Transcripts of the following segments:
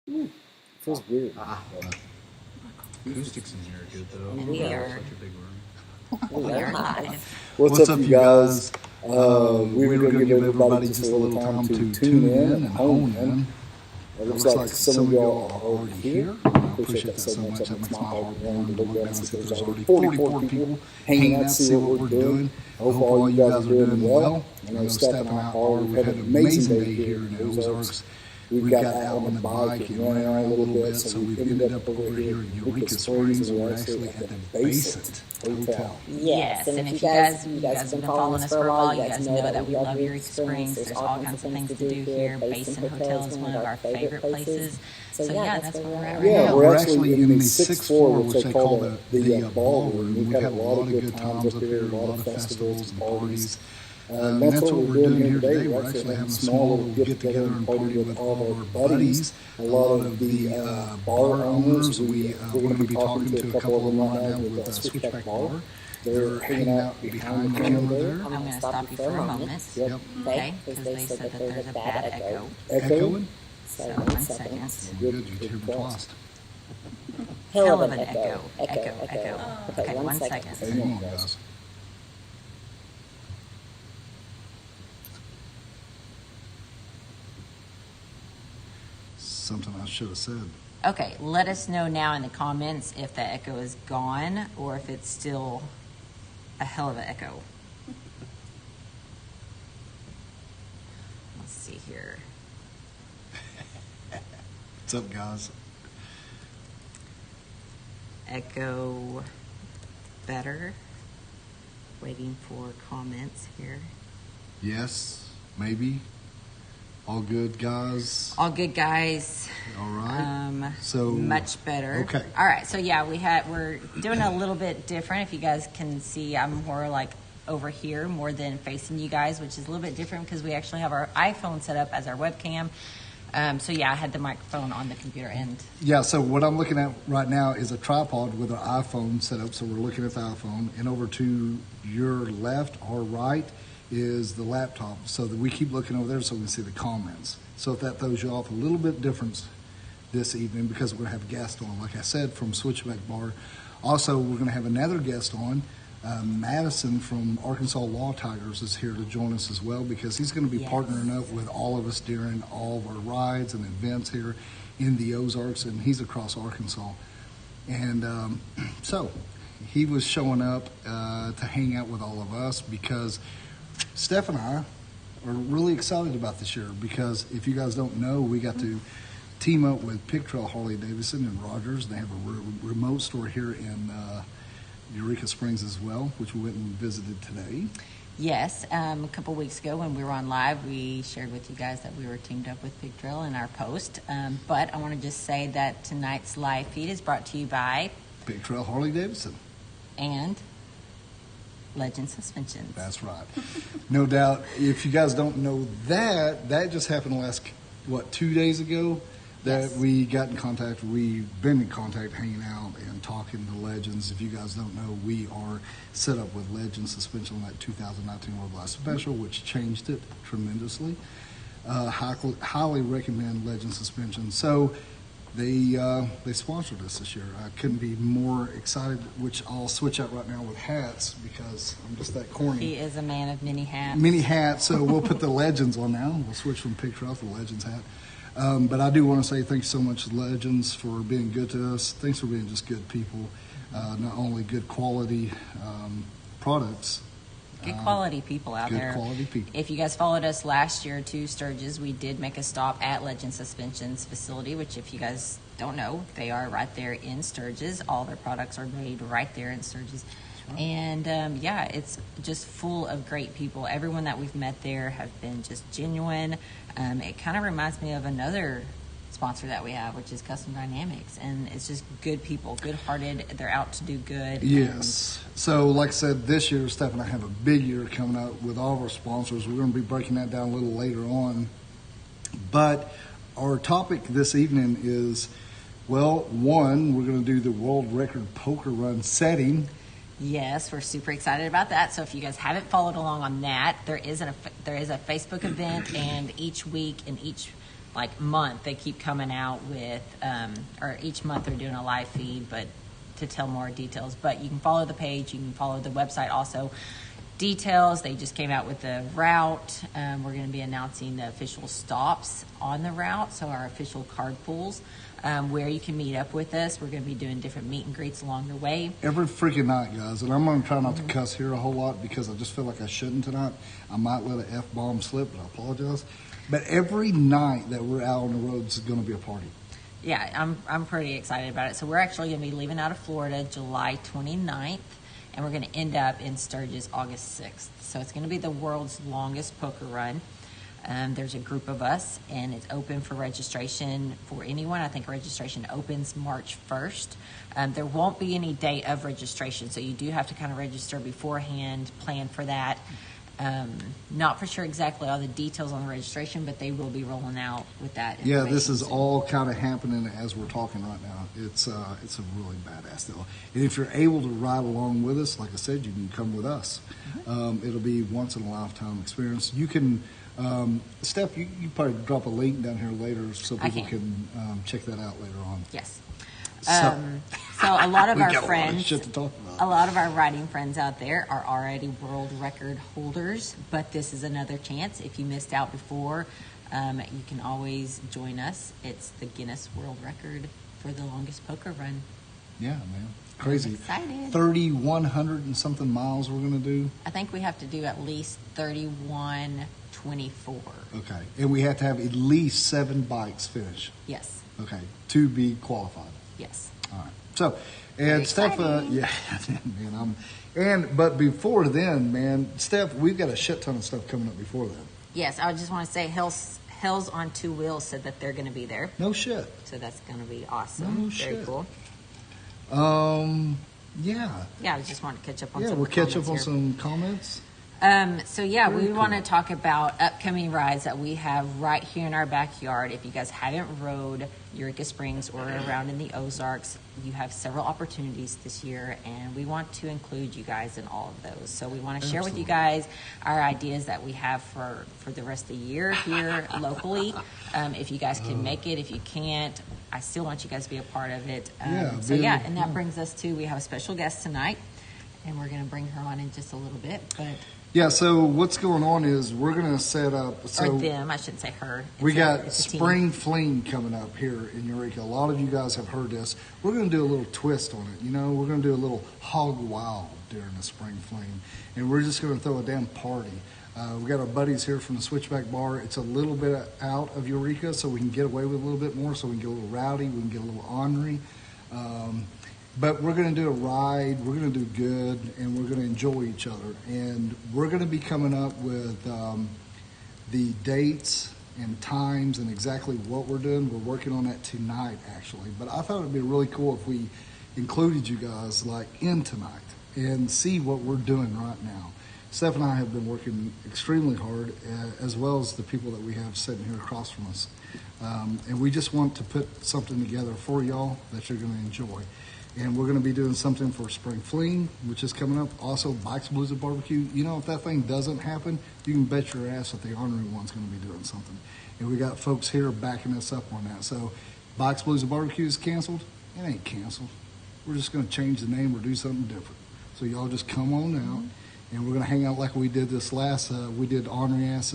Feels weird. Acoustics in here are good though. And we are Such a big room. we are live. What's up, you guys? We're going to give everybody just a little time to tune in and hone in. It looks like some of y'all are already here. I appreciate that so much. That makes my heart warm to look down and see there's already 44 people hanging out, see what we're doing. I hope all you guys are doing well. I know stepping out hard. We've had an amazing day here in the Ozarks. We've got out on the bike and ran around a little bit, so we've ended up over here in Eureka Springs, and we're actually at the Basement Hotel. Yes, and if you guys have been following us for a while, you guys know that we love Eureka Springs. There's all kinds of things to do here. Basin Hotel is one of our favorite places. So yeah, that's where we're at right now. Yeah, we're actually in the 6th floor, which they call the ballroom. We've had a lot of good times up here, a lot of festivals and parties. And that's what we're doing here today. We're actually having a small little get-together and party with all of our buddies. A lot of the bar owners. We're going to be talking to a couple of them right now with Switchback Bar. They're hanging out behind the camera there. I'm going to stop you for a moment. Yep. Okay, because they said that there's a bad echo. Echoing? So 1 second. Good, you hear me twice. Hell of an echo. Echo. Okay, 1 second. Hang on, guys. Something I should have said. Okay, let us know now in the comments if the echo is gone or if it's still a hell of an echo. Let's see here. What's up, guys? Echo better. Waiting for comments here. Yes, maybe. All good, guys? All good, guys. All right. So much better. Okay. All right. So yeah, we're doing a little bit different. If you guys can see, I'm more like over here more than facing you guys, which is a little bit different because we actually have our iPhone set up as our webcam. So yeah, I had the microphone on the computer end. Yeah, so what I'm looking at right now is a tripod with our iPhone set up. So we're looking at the iPhone, and over to your left or right is the laptop, so that we keep looking over there so we can see the comments. So if that throws you off, a little bit difference this evening because we're going to have a guest on, like I said, from Switchback Bar. Also, we're going to have another guest on. Madison from Arkansas Law Tigers is here to join us as well because he's going to be partnering up with all of us during all of our rides and events here in the Ozarks, and he's across Arkansas. And so he was showing up to hang out with all of us because Steph and I are really excited about this year because if you guys don't know, we got to team up with Pick Trail Harley Davidson and Rogers. They have a remote store here in Eureka Springs as well, which we went and visited today. Yes, a couple weeks ago when we were on live, we shared with you guys that we were teamed up with Pick Trail in our post. But I want to just say that tonight's live feed is brought to you by Pick Trail Harley Davidson and Legend Suspensions. That's right. No doubt. If you guys don't know that just happened last, 2 days ago that we got in contact. We've been in contact, hanging out and talking to Legends. If you guys don't know, we are set up with Legend Suspension on that 2019 World Life Special, which changed it tremendously. Highly recommend Legend Suspension. So they sponsored us this year. I couldn't be more excited, which I'll switch out right now with hats because I'm just that corny. He is a man of many hats. Many hats, so we'll put the Legends on now. We'll switch from Pick Trail to the Legends hat. But I do want to say thanks so much, Legends, for being good to us. Thanks for being just good people. Not only good quality products. Good quality people out there. Good quality people. If you guys followed us last year to Sturgis, we did make a stop at Legend Suspension's facility, which if you guys don't know, they are right there in Sturgis. All their products are made right there in Sturgis. Right. And yeah, it's just full of great people. Everyone that we've met there have been just genuine. It kind of reminds me of another sponsor that we have, which is Custom Dynamics, and it's just good people, good-hearted. They're out to do good. Yes. So, like I said, this year, Steph and I have a big year coming up with all of our sponsors. We're going to be breaking that down a little later on. But our topic this evening is, well, one, we're going to do the world record poker run setting. Yes, we're super excited about that. So if you guys haven't followed along on that, there is a Facebook event, and each week in each like month, they keep coming out with, or each month they're doing a live feed, but to tell more details. But you can follow the page, you can follow the website also. Details, they just came out with the route. We're going to be announcing the official stops on the route, so our official card pools, where you can meet up with us. We're going to be doing different meet and greets along the way. Every freaking night, guys, and I'm going to try not to cuss here a whole lot because I just feel like I shouldn't tonight. I might let an F-bomb slip, but I apologize. But every night that we're out on the roads is going to be a party. Yeah, I'm pretty excited about it. So we're actually going to be leaving out of Florida July 29th, and we're going to end up in Sturgis August 6th. So it's going to be the world's longest poker run. There's a group of us, and it's open for registration for anyone. I think registration opens March 1st. There won't be any date of registration, so you do have to kind of register beforehand, plan for that. Not for sure exactly all the details on the registration, but they will be rolling out with that. Yeah, this is all kind of happening as we're talking right now. It's a really badass deal. And if you're able to ride along with us, like I said, you can come with us. It'll be once in a lifetime experience. You can, Steph, you probably drop a link down here later so people can check that out later on. Yes. So a lot of our friends, a lot of our riding friends out there are already world record holders, but this is another chance. If you missed out before, you can always join us. It's the Guinness World Record for the longest poker run. Yeah, man. Crazy. I'm excited. 3,100 and something miles we're going to do. I think we have to do at least 3124. Okay. And we have to have at least 7 bikes finish. Yes. Okay. To be qualified. Yes. All right. So, and Steph, yeah, man, but before then, man, Steph, we've got a shit ton of stuff coming up before then. Yes, I just want to say Hell's on Two Wheels said that they're going to be there. No shit. So that's going to be awesome. No Very shit. cool. Yeah. Yeah, I just want to catch up on Yeah, some we'll catch up on here. some comments. So yeah, Very we want to cool. talk about upcoming rides that we have right here in our backyard. If you guys haven't rode Eureka Springs or around in the Ozarks, you have several opportunities this year, and we want to include you guys in all of those. So we want to share with you guys our ideas that we have for the rest of the year here locally. If you guys can make it, if you can't, I still want you guys to be a part of it. And that brings us to, we have a special guest tonight, and we're going to bring her on in just a little bit, but... Yeah, so what's going on is we're going to set up... or them, I shouldn't say her. We got it's a Spring Fling coming up here in Eureka. A lot of you guys have heard this. We're going to do a little twist on it. You know, we're going to do a little hog wild during the Spring Fling, and we're just going to throw a damn party. We got our buddies here from the Switchback Bar. It's a little bit out of Eureka, so we can get away with a little bit more, so we can get a little rowdy, we can get a little ornery. But we're going to do a ride, we're going to do good, and we're going to enjoy each other. And we're going to be coming up with the dates and times and exactly what we're doing. We're working on that tonight, actually. But I thought it would be really cool if we included you guys, like, in tonight and see what we're doing right now. Steph and I have been working extremely hard, as well as the people that we have sitting here across from us. And we just want to put something together for y'all that you're going to enjoy. And we're going to be doing something for Spring Fling, which is coming up. Also, Bikes, Blues, and Barbecue. You know, if that thing doesn't happen, you can bet your ass that the Ornery One's going to be doing something. And we got folks here backing us up on that. So, Bikes, Blues, and Barbecue is canceled. It ain't canceled. We're just going to change the name or do something different. So, y'all just come on out. And we're going to hang out like we did this last, we did Ornery Ass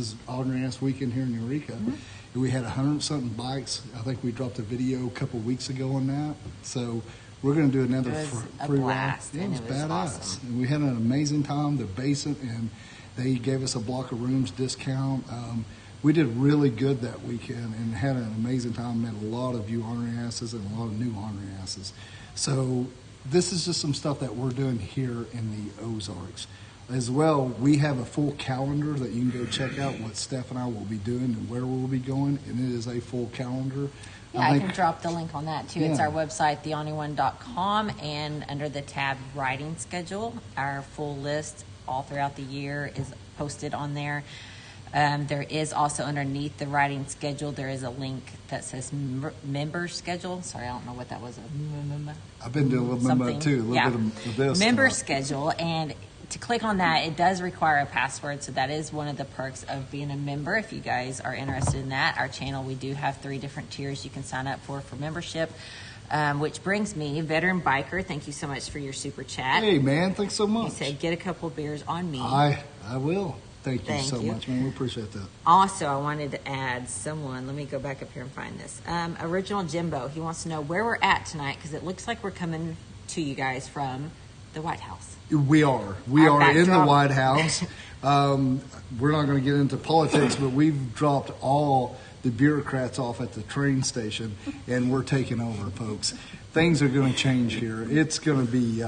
weekend here in Eureka. And we had 100-something bikes. I think we dropped a video a couple weeks ago on that. So, we're going to do another free ride. Yeah, it was badass. Awesome. And we had an amazing time. The Basin, and they gave us a block of rooms discount. We did really good that weekend and had an amazing time. Met a lot of you ornery asses and a lot of new ornery asses. So this is just some stuff that we're doing here in the Ozarks. As well, we have a full calendar that you can go check out what Steph and I will be doing and where we'll be going. And it is a full calendar. Yeah, I can drop the link on that too. Yeah. It's our website, theonlyone.com, and under the tab Riding Schedule, our full list all throughout the year is posted on there. There is also underneath the Riding Schedule, there is a link that says Member Schedule. Sorry, I don't know what that was. I've been doing a little member too, a little bit of this. Member Schedule, and to click on that, it does require a password, so that is one of the perks of being a member. If you guys are interested in that, our channel, we do have 3 different tiers you can sign up for membership. Which brings me, Veteran Biker, thank you so much for your super chat. Hey, man, thanks so much. He said, get a couple beers on me. I will. Thank you so much, man. We appreciate that. Also, I wanted to add someone. Let me go back up here and find this. Original Jimbo. He wants to know where we're at tonight because it looks like we're coming to you guys from the White House. We are. We are in the White House. We're not going to get into politics, but we've dropped all the bureaucrats off at the train station, and we're taking over, folks. Things are going to change here. It's going to be,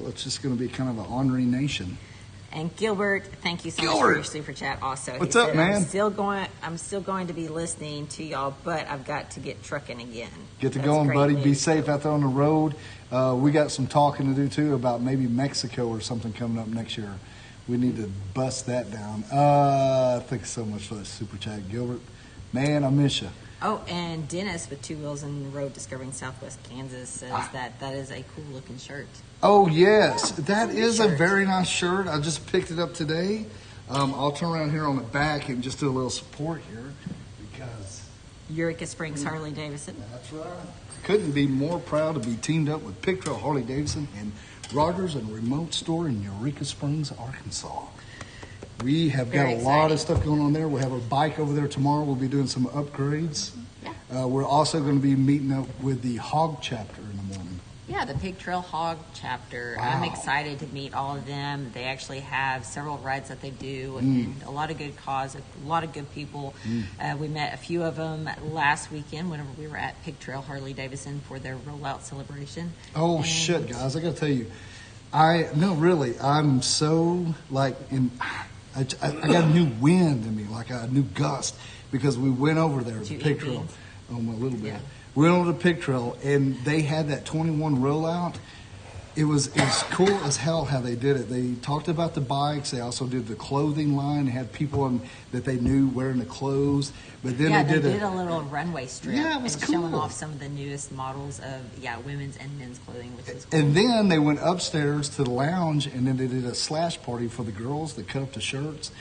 it's just going to be kind of an ornery nation. And Gilbert, thank you so much for your super chat. Also, what's up, man? I'm still going to be listening to y'all, but I've got to get trucking again. Get to going, buddy. Be safe out there on the road. We got some talking to do too about maybe Mexico or something coming up next year. We need to bust that down. Thanks so much for that super chat, Gilbert. Man, I miss you. Oh, and Dennis with 2 Wheels in the Road Discovering Southwest Kansas says that is a cool looking shirt. Oh, yes. That is a very nice shirt. I just picked it up today. I'll turn around here on the back and just do a little support here because Eureka Springs Harley Davidson. That's right. Couldn't be more proud to be teamed up with Pick Trail Harley Davidson and Rogers and Remote Store in Eureka Springs, Arkansas. We have got a lot of stuff going on there. We'll have a bike over there tomorrow. We'll be doing some upgrades. Yeah. We're also going to be meeting up with the Hog Chapter in the morning. Yeah, the Pig Trail Hog Chapter. Wow. I'm excited to meet all of them. They actually have several rides that they do, and a lot of good cause, a lot of good people. We met a few of them last weekend whenever we were at Pig Trail Harley Davidson for their rollout celebration. Oh, shit, guys. I got to tell you, I'm so, I got a new wind in me, like a new gust, because we went over there to Pig Trail. A little bit. Yeah. We went over to Pig Trail, and they had that 21 rollout. It was cool as hell how they did it. They talked about the bikes. They also did the clothing line. They had people that they knew wearing the clothes. But then they did a little runway strip. Yeah, it was cool. Showing off some of the newest models of women's and men's clothing, which was cool. And then they went upstairs to the lounge, and then they did a slash party for the girls that cut up the shirts.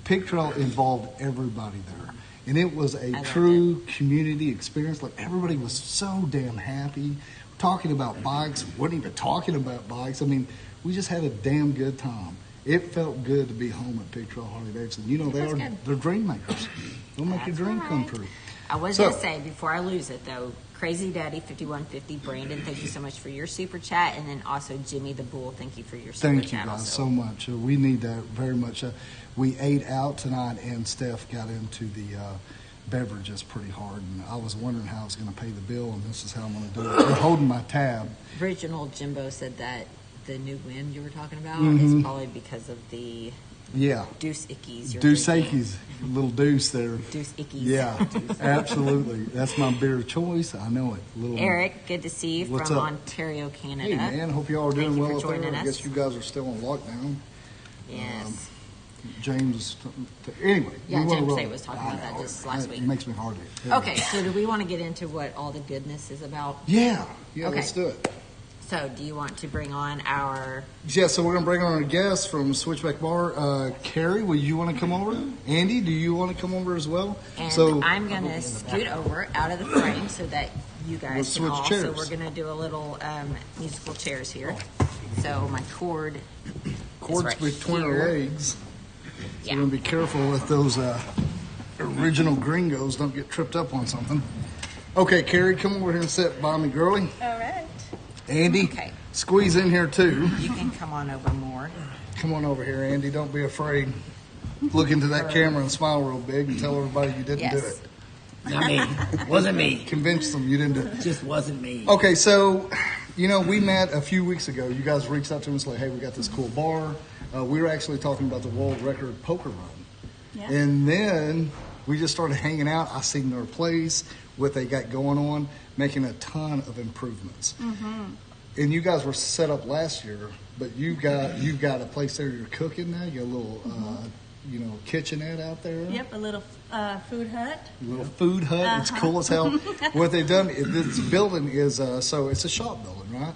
Pig Trail involved everybody there. And it was a true community experience. Like, everybody was so damn happy. Talking about bikes, wasn't even talking about bikes. I mean, we just had a damn good time. It felt good to be home at Pig Trail Harley Davidson. You know, they're dream makers. They'll make your dream come true. I was going to say, before I lose it, though, Crazy Daddy 5150, Brandon, thank you so much for your super chat. And then also Jimmy the Bull, thank you for your super chat. Thank you guys so much. We need that very much. We ate out tonight, and Steph got into the beverages pretty hard, and I was wondering how I was going to pay the bill, and this is how I'm going to do it. We're holding my tab. Original Jimbo said that the new wind you were talking about is probably because of the Deuce Ickies. Deuce Ickies, little Deuce there. Deuce Ickies. Yeah, absolutely. That's my beer of choice. I know it. Eric, good to see you from Ontario, Canada. Hey, man, hope you all are doing well up there. I guess you guys are still on lockdown. Yes. James, anyway. Yeah, James Tate was talking about that just last week. It makes me hard to. Okay, so do we want to get into what all the goodness is about? Yeah, okay. Let's do it. So, do you want to bring on our... Yeah, so we're going to bring on our guest from Switchback Bar. Carrie, will you want to come over? Andy, do you want to come over as well? And so, I'm going to scoot over out of the frame so that you guys can all... Chairs. So, we're going to do a little musical chairs here. So, my cord is right between our legs. So we're going to be careful with those original gringos. Don't get tripped up on something. Okay, Carrie, come over here and sit by me, girlie. All right. Andy, squeeze in here, too. You can come on over more. Come on over here, Andy. Don't be afraid. Look into that camera and smile real big and tell everybody you didn't do it. Not me. Wasn't me. Convince them you didn't do it. Just wasn't me. Okay, so, we met a few weeks ago. You guys reached out to us like, hey, we got this cool bar. We were actually talking about the world record poker run. Yeah. And then we just started hanging out. I seen their place, what they got going on, making a ton of improvements. Mm-hmm. And you guys were set up last year, but you've got a place there you're cooking now. You got a little, kitchenette out there. Yep, a little food hut. A little food hut. Uh-huh. It's cool as hell. What they've done, this building is, so it's a shop building, right?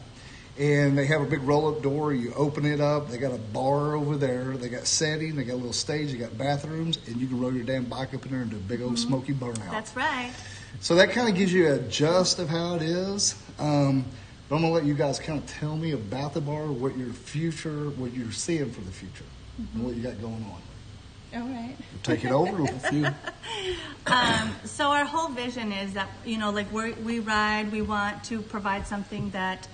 And they have a big roll-up door. You open it up. They got a bar over there. They got setting. They got a little stage. They got bathrooms. And you can roll your damn bike up in there and do a big old smoky burnout. That's right. So that kind of gives you a gist of how it is. But I'm going to let you guys kind of tell me about the bar, what you're seeing for the future, and what you got going on. All right. Take it over with you. So our whole vision is that, like we ride, we want to provide something that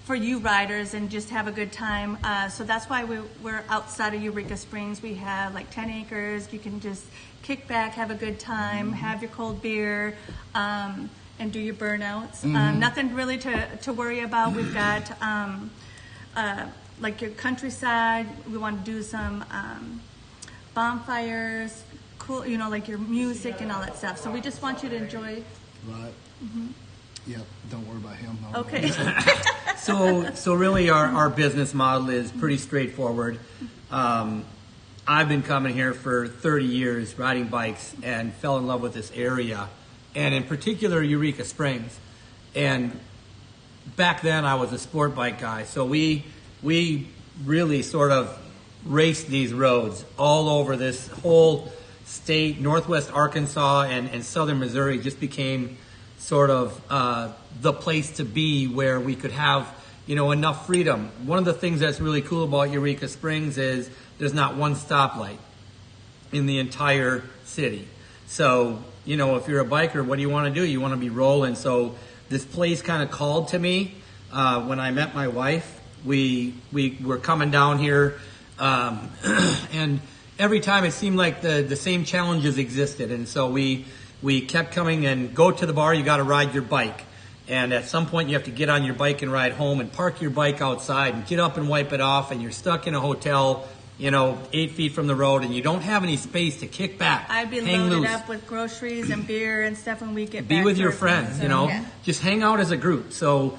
for you riders and just have a good time. So that's why we're outside of Eureka Springs. We have like 10 acres. You can just kick back, have a good time, have your cold beer, and do your burnouts. Nothing really to worry about. We've got like your countryside. We want to do some bonfires, cool, like your music and all that stuff. So we just want you to enjoy. Right. Yep. Don't worry about him. Okay. So really our business model is pretty straightforward. I've been coming here for 30 years riding bikes and fell in love with this area, and in particular Eureka Springs. And back then I was a sport bike guy, so we really sort of raced these roads all over this whole state. Northwest Arkansas and southern Missouri just became sort of the place to be where we could have enough freedom. One of the things that's really cool about Eureka Springs is there's not one stoplight in the entire city. So, if you're a biker, what do you want to do? You want to be rolling. So this place kind of called to me when I met my wife. We were coming down here, and every time it seemed like the same challenges existed. And so we kept coming, and go to the bar, you got to ride your bike. And at some point you have to get on your bike and ride home and park your bike outside and get up and wipe it off, and you're stuck in a hotel 8 feet from the road, and you don't have any space to kick back. I'd be hang loaded loose. up with groceries and beer and stuff when we get Be back with to your our friends, place. Yeah. just hang out as a group. So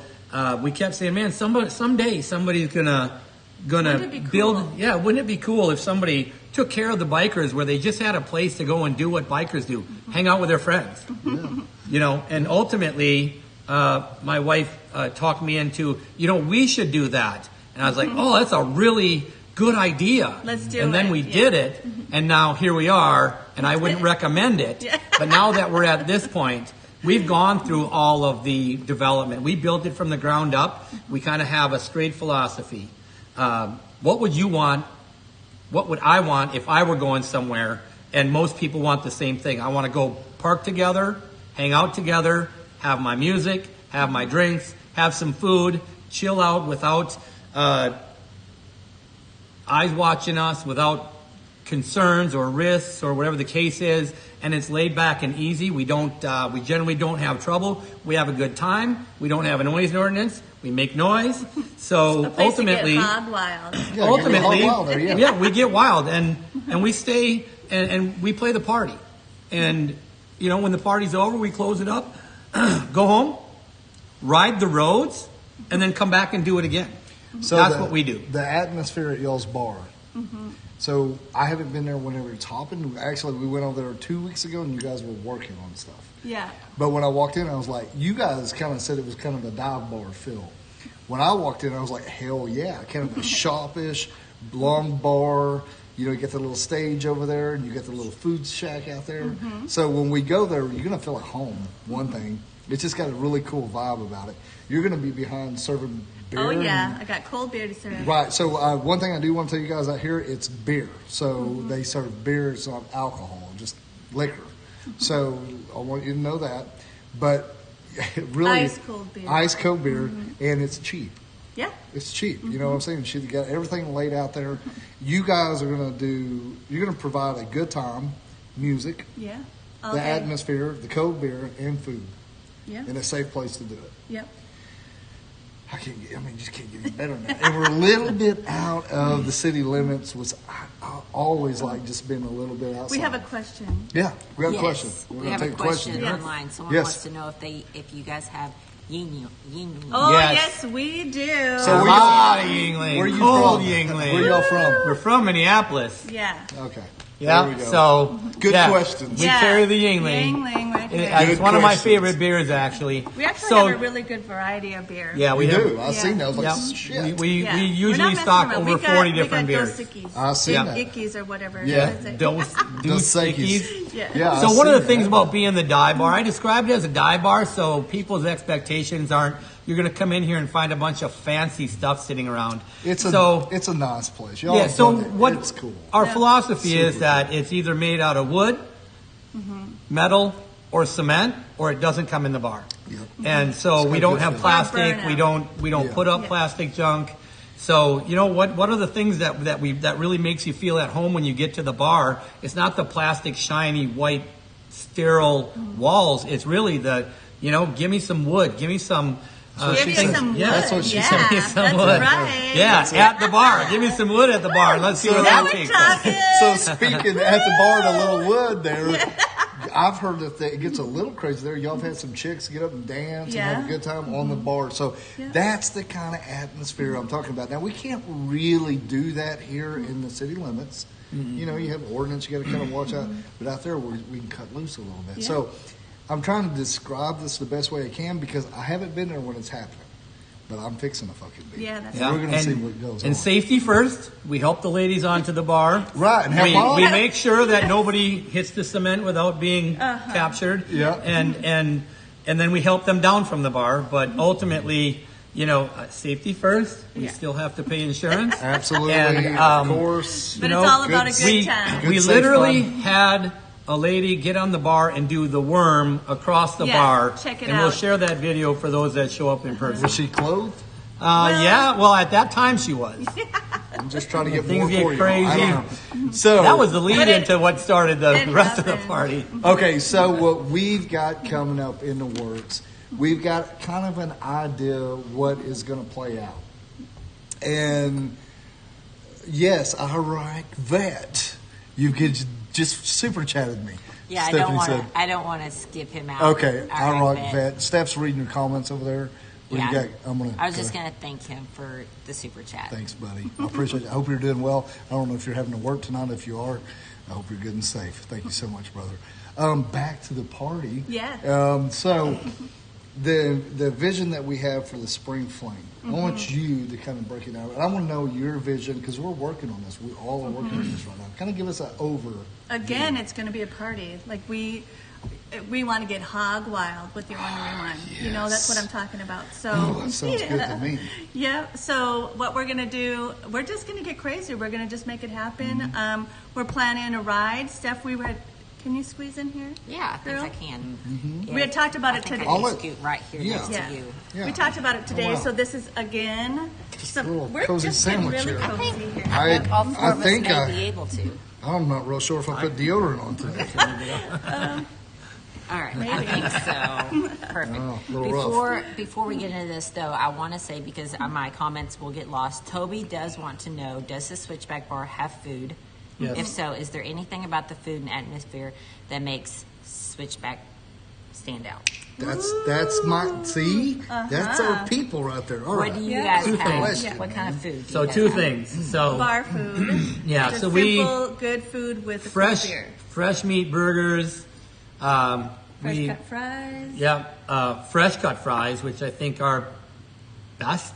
we kept saying, man, someday somebody's gonna Wouldn't it be cool? build. Yeah, wouldn't it be cool if somebody took care of the bikers, where they just had a place to go and do what bikers do, hang out with their friends. And ultimately, my wife talked me into, we should do that. And I was like, oh, that's a really good idea. Let's do it. And then we did it, and now here we are, and I wouldn't recommend it. Yeah. But now that we're at this point, we've gone through all of the development. We built it from the ground up. We kind of have a straight philosophy. What would you want? What would I want if I were going somewhere? And most people want the same thing. I want to go park together, hang out together, have my music, have my drinks, have some food, chill out without eyes watching us, without concerns or risks or whatever the case is. And it's laid back and easy. We generally don't have trouble. We have a good time. We don't have a noise ordinance. We make noise. So A place ultimately, to get hog wild. Yeah, ultimately, get wild there, yeah. we get wild, and we stay and we play the party. And when the party's over, we close it up, go home, ride the roads, and then come back and do it again. So that's what we do. The atmosphere at y'all's bar. So I haven't been there whenever it's hopping. Actually, we went over there 2 weeks ago, and you guys were working on stuff. Yeah. But when I walked in, I was like, you guys kind of said it was kind of a dive bar feel. When I walked in, I was like, hell yeah, kind of a shop-ish, long bar. You get the little stage over there, and you get the little food shack out there. So when we go there, you're going to feel at home, one thing. It's just got a really cool vibe about it. You're going to be behind serving beer. Oh, yeah. I got cold beer to serve. Right. So one thing I do want to tell you guys out here, it's beer. So they serve beer. It's not alcohol, just liquor. So I want you to know that. But really, Ice cold beer. Ice cold beer, and it's cheap. Yeah. It's cheap. You know what I'm saying? You got everything laid out there. You guys are going to provide a good time, music, Yeah. the atmosphere, the cold beer, and food. Yeah. In a safe place to do it. Yep. Just can't get any better than that. And we're a little bit out of the city limits, which I always like just being a little bit outside. We have a question. Yeah, we have a Yes, question. We're we gonna have take a question Yes. online. Someone Yes. wants to know if you guys have yin. Oh, Yes. yes, we do. So Yingling. Where are you Cold from? Yingling. Where y'all from? We're from Minneapolis. Yeah. Okay. Yeah. There we go. So Good questions. We carry the Yingling. Yingling right there. It's one of my favorite beers, actually. We actually have a really good variety of beer. Yeah, We we do. do. I've seen those. Like, shit. We Yeah. We're not usually messing stock around. over 40 different we got beers. Dos Equis. I've seen Yeah. that. Ickies or whatever. Yeah. What is it? Dos Equis. Yeah. Yeah, So I've one of the seen things that. about being the dive bar, I described it as a dive bar, so people's expectations aren't you're going to come in here and find a bunch of fancy stuff sitting around. It's a nice place. Y'all Yeah, so done it. what It's cool. our philosophy Super is that it's either made out of wood, metal, or cement, or it doesn't come in the bar. Yep. And so It's we got don't good have feel. plastic. Or We don't Yeah. put up Yeah. plastic junk. So you know what are the things that really makes you feel at home when you get to the bar? It's not the plastic, shiny, white, sterile walls. It's really give me some wood, give me some. Give you some wood. Yeah, That's what she yeah, said. Give me some that's wood. right. Yeah, at the bar. Give me some wood at the bar. Let's see So where now that we're takes us. talking. So speaking at the bar, the little wood there, I've heard that it gets a little crazy there. Y'all have had some chicks get up and dance and have a Yeah. good time on the bar. So Yeah. that's the kind of atmosphere I'm talking about. Now, we can't really do that here in the city limits. You know, you have ordinance, you got to kind of watch out. But out there, we can cut loose a little bit. Yeah. So I'm trying to describe this the best way I can because I haven't been there when it's happening. But I'm fixing a fucking beat. Yeah, that's Yeah. We're going to and, see what goes on. and safety first. We help the ladies onto the bar. Right, and help on. we make sure that nobody hits the cement without being captured. Yeah. And then we help them down from the bar. But ultimately, safety first. We still have to pay insurance. Absolutely, And, of course. But You it's know, all about a good we, time. Good we safe literally fun. had a lady get on the bar and do the worm across the Yeah, bar. check it and we'll out. share that video for those that show up in person. Was she clothed? Well, at that time she was. I'm just trying to get Things more get for you. crazy. I don't know. So That was the lead But it- into what started the it rest of the happened. party. okay. So what we've got coming up in the works, we've got kind of an idea what is going to play out. And yes, Iraq vet, you could just super chatted me. Yeah, Stephanie said. I don't want to skip him out. Okay, Iraq vet. Steph's reading your comments over there. What do you Yeah. got? I was just going to thank him for the super chat. Thanks, buddy. I appreciate it. I hope you're doing well. I don't know if you're having to work tonight. If you are, I hope you're good and safe. Thank you so much, brother. Back to the party. Yeah. So the vision that we have for the spring fling, I want you to kind of break it down. And I want to know your vision because we're working on this. We all are working on this right now. Kind of give us an over. Again, it's going to be a party. Like we want to get hog wild with the Ornery One. You know, that's what I'm talking about. So That sounds good to me. Yeah. So what we're gonna do, we're just gonna get crazy. We're gonna just make it happen. We're planning a ride. Steph, can you squeeze in here? Yeah, I think Girl? I can. We had talked about I it think today. I I'll can let- scoot right here Yeah. next Yeah. to you. Yeah. We talked about it today. wow. So this is again. a little We're cozy just getting sandwich really here. cozy here. All four of us think may be able to. I'm not real sure if I put deodorant on today. All right, I Maybe. think so. Perfect. Oh, a little rough. Before we get into this, though, I want to say, because my comments will get lost, Toby does want to know, does the Switchback Bar have food? Yes. If so, is there anything about the food and atmosphere that makes Switchback stand out? That's my see. That's our people right there. All right. What do you Yeah. guys Good have? question. What kind of food? do So you guys two have? things. So Bar food. Yeah, Just so we- simple, good food with a fresh beer. fresh meat burgers. Fresh cut fries. Yeah, fresh cut fries, which I think are best.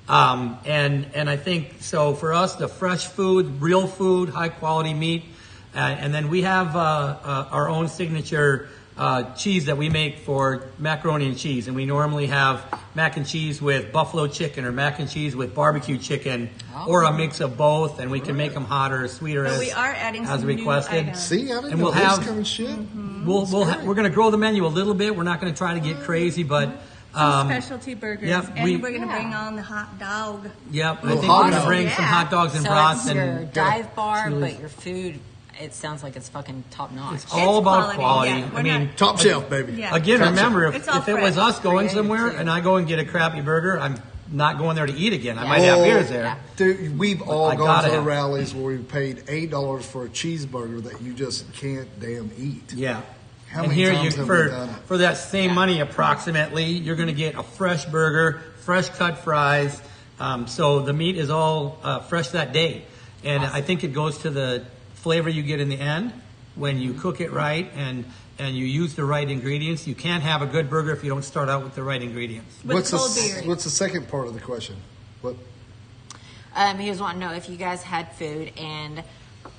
And I think so for us, the fresh food, real food, high quality meat, and then we have our own signature cheese that we make for macaroni and cheese, and we normally have mac and cheese with buffalo chicken or mac and cheese with barbecue chicken, or a mix of both, and we can make them hotter, sweeter But as we are adding as some new requested. items. See, I didn't And know we'll this have- kind of shit. We're going to grow the menu a little bit. We're not going to try to get crazy, but Some specialty burgers. yep, and we- we're going to Yeah. bring on the hot dog. yep, I Little think we're hot going to dog. bring some Yeah. hot dogs and So brats it's your and dive bar, chilies. but your food, it sounds like it's fucking top notch. It's all about quality, quality. yeah. I We're mean, not- Top shelf, baby. Yeah. again, Top remember, It's all if it was fresh. us going Creative, somewhere too. and I go and get a crappy burger, I'm not going there to eat again. I Yeah. might have Oh, beers there. Yeah. Dude, we've all I gone gotta to the have- rallies where we paid $8 for a cheeseburger that you just can't damn eat. Yeah. How and many here times you have we for done it? for that same Yeah. money approximately, you're going to get a fresh burger, fresh cut fries. So the meat is all fresh that day, and I think it goes to the flavor you get in the end when you cook it right and you use the right ingredients. You can't have a good burger if you don't start out with the right ingredients. With cold beer. What's the second part of the question? What? He was wanting to know if you guys had food and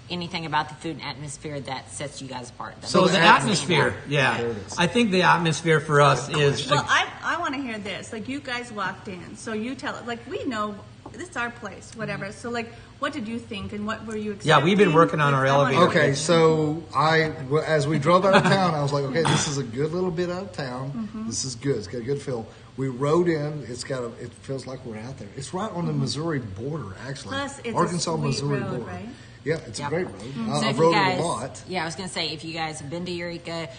anything about the food and atmosphere that sets you guys apart. So the atmosphere, yeah. I think the atmosphere for us is... Well, I want to hear this. Like, you guys walked in, so you tell it. Like, we know this is our place, whatever. So, like, what did you think and what were you expecting? Yeah, we've been working on our elevator. Okay, so as we drove out of town, I was like, okay, this is a good little bit out of town. This is good. It's got a good feel. We rode in. It feels like we're out there. It's right on the Missouri border, actually. Plus, it's Arkansas, a sweet Missouri road, border. right? Yeah, it's a great road. So I've if you rode guys, it a lot. Yeah, I was going to say, if you guys have been to Eureka,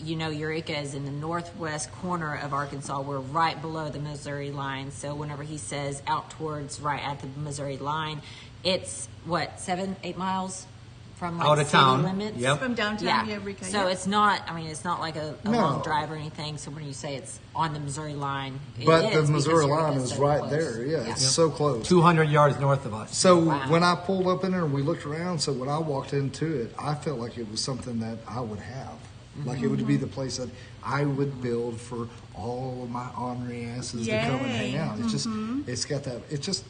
you know Eureka is in the northwest corner of Arkansas. We're right below the Missouri line. So whenever he says out towards right at the Missouri line, it's, 7-8 miles from like Out of city town. limits? Yep. From downtown Eureka. So it's not, it's not like a No. long drive or anything. So when you say it's on the Missouri line, it But is the because Missouri Eureka line is so right close. there. Yeah, it's so close. 200 yards north of us. So Wow. when I pulled up in there and we looked around, so when I walked into it, I felt like it was something that I would have. Like it would be the place that I would build for all of my ornery asses to come and hang Yay. out. It's just, it's got that, it's just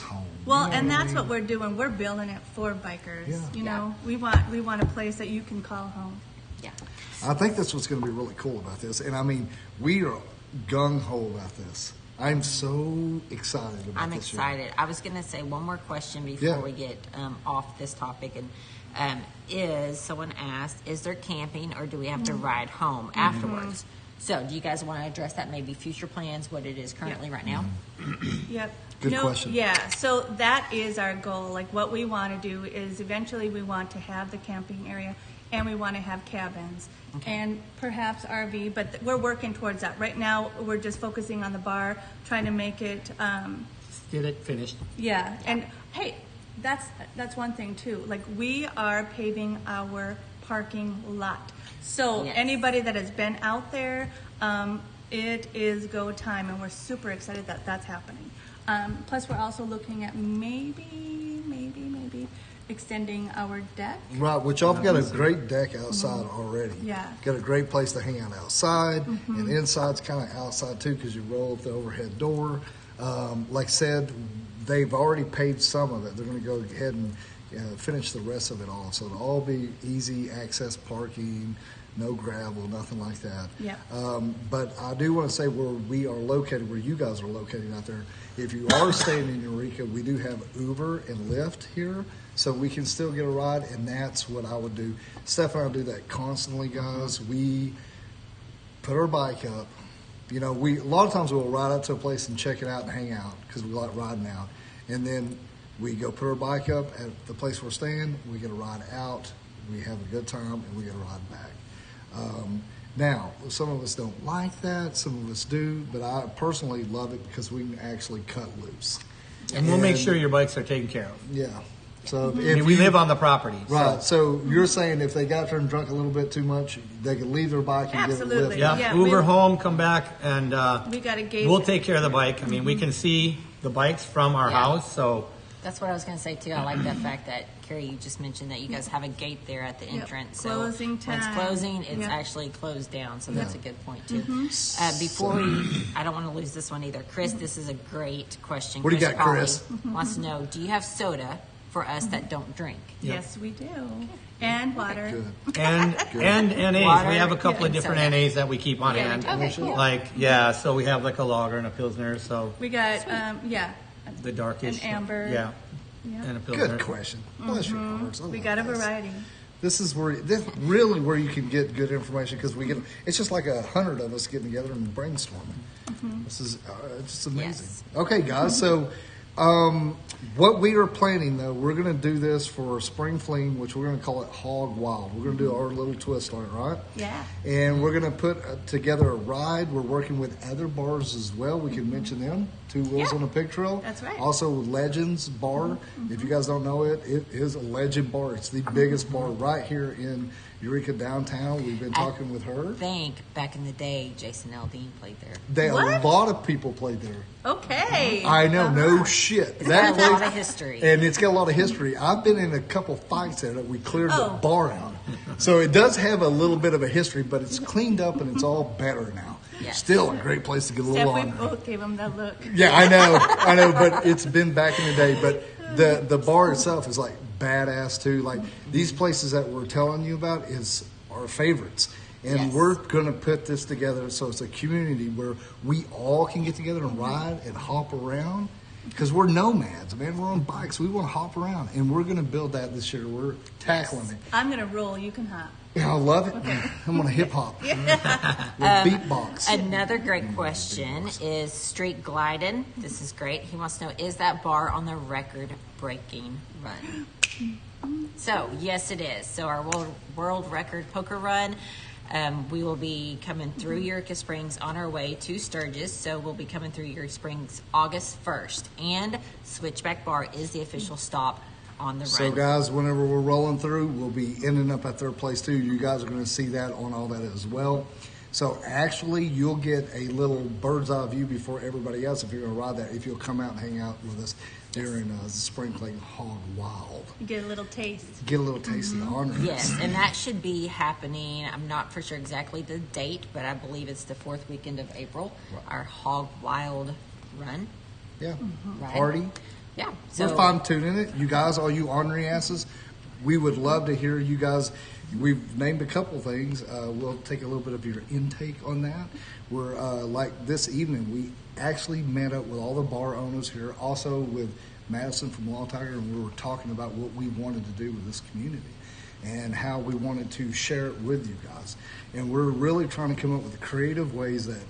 home. Well, You know and what I that's mean? what we're doing. We're building it for bikers. Yeah. You know, we want a place that you can call home. Yeah. I think that's what's going to be really cool about this. And I mean, we are gung-ho about this. I'm so excited about I'm this year. excited. I was going to say one more question before Yeah. we get off this topic, and someone asked, is there camping or do we have to ride home afterwards? So, do you guys want to address that? Maybe future plans, what it is currently right now? Yep. Good question. Yeah, so that is our goal. Like, what we want to do is eventually we want to have the camping area and we want to have cabins and perhaps RV, but we're working towards that. Right now, we're just focusing on the bar, trying to make it, Just get it finished. yeah. And hey, that's one thing too. Like, we are paving our parking lot. So Yes. anybody that has been out there, it is go time, and we're super excited that that's happening. Plus, we're also looking at maybe extending our deck. Right, which y'all have got a great deck outside already. Yeah. Got a great place to hang out outside, and inside's kind of outside too because you roll up the overhead door. Like I said, they've already paved some of it. They're going to go ahead and finish the rest of it off. So it'll all be easy access parking, no gravel, nothing like that. Yeah. But I do want to say where we are located, where you guys are located out there, if you are staying in Eureka, we do have Uber and Lyft here, so we can still get a ride, and that's what I would do. Steph and I do that constantly, guys. We put our bike up. You know, a lot of times we'll ride out to a place and check it out and hang out because we like riding out. And then we go put our bike up at the place we're staying, we get a ride out, we have a good time, and we get a ride back. Now, some of us don't like that, some of us do, but I personally love it because we can actually cut loose. And we'll make sure your bikes are taken care of. Yeah. So I if mean, we you- live on the property. Right. So you're saying if they got there and drunk a little bit too much, they could leave their bike and Absolutely. get a lift. Yeah, Yeah, Uber we- home, come back, and We got a gate. we'll take care of the bike. I mean, we can see the bikes from our Yeah. house, so That's what I was going to say too. I like that fact that Carrie, you just mentioned that you guys have a gate there at the Yep. entrance. So Closing when it's time. closing, it's Yep. actually closed down. So that's a good point too. Mm-hmm. Before we, I don't want to lose this one either. Chris, this is a great question. What do you got, Cawley Chris? wants to know: do you have soda for us that don't drink? Yes, we do. And water. Good. and NAs. Water, We have a couple of yeah, different soda. NAs that we keep on Yeah, hand. okay, cool. Like so we have like a lager and a pilsner. So We got, the darkish, An amber. yeah, Yeah. and a pilsner. Good question. Bless your hearts. I We love got a this. variety. This is really where you can get good information because it's just like 100 of us getting together and brainstorming. This is just amazing. Yes. Okay, guys. So what we are planning though, we're going to do this for Spring Fling, which we're going to call it Hog Wild. We're going to do our little twist on it, right? Yeah. And we're going to put together a ride. We're working with other bars as well. We can mention them. Two Wheels Yeah. on a Pig Trail. That's right. Also, Legends Bar. If you guys don't know it, it is a legend bar. It's the biggest bar right here in Eureka Downtown. We've been talking with her. I think back in the day, Jason Aldean played there. A lot of people played there. Okay. I know, no shit. It's got a lot of history. And it's got a lot of history. I've been in a couple fights there that we cleared the bar out. So it does have a little bit of a history, but it's cleaned up and it's all better now. Yes. Still a great place to get a little Steph, we on. both gave him that look. Yeah, I know, but it's been back in the day. But the bar itself is like badass too. Like these places that we're telling you about is our favorites. And we're going to put this together so it's a community where we all can get together and ride and hop around. Because we're nomads, man. We're on bikes. We want to hop around. And we're going to build that this year. We're tackling it. I'm going to roll. You can hop. Yeah, I love it. I'm going to hip hop. With beatbox. Another great question is street gliding. This is great. He wants to know, is that bar on the record-breaking run? So, yes, it is. So our world record poker run, we will be coming through Eureka Springs on our way to Sturgis. So we'll be coming through Eureka Springs August 1st. And Switchback Bar is the official stop on the run. So, guys, whenever we're rolling through, we'll be ending up at their place, too. You guys are going to see that on all that as well. So, actually, you'll get a little bird's eye view before everybody else if you're going to ride that, if you'll come out and hang out with us during Sprinkling Hog Wild. You get a little taste. Get a little taste of the Ornery. Yes, and that should be happening. I'm not for sure exactly the date, but I believe it's the 4th weekend of April. Right. Our Hog Wild run. Yeah. Right. Party. Yeah. We're fine-tuning it. You guys, all you ornery asses, we would love to hear you guys. We've named a couple things. We'll take a little bit of your intake on that. We're, like this evening, we actually met up with all the bar owners here, also with Madison from Law Tiger, and we were talking about what we wanted to do with this community and how we wanted to share it with you guys. And we're really trying to come up with creative ways that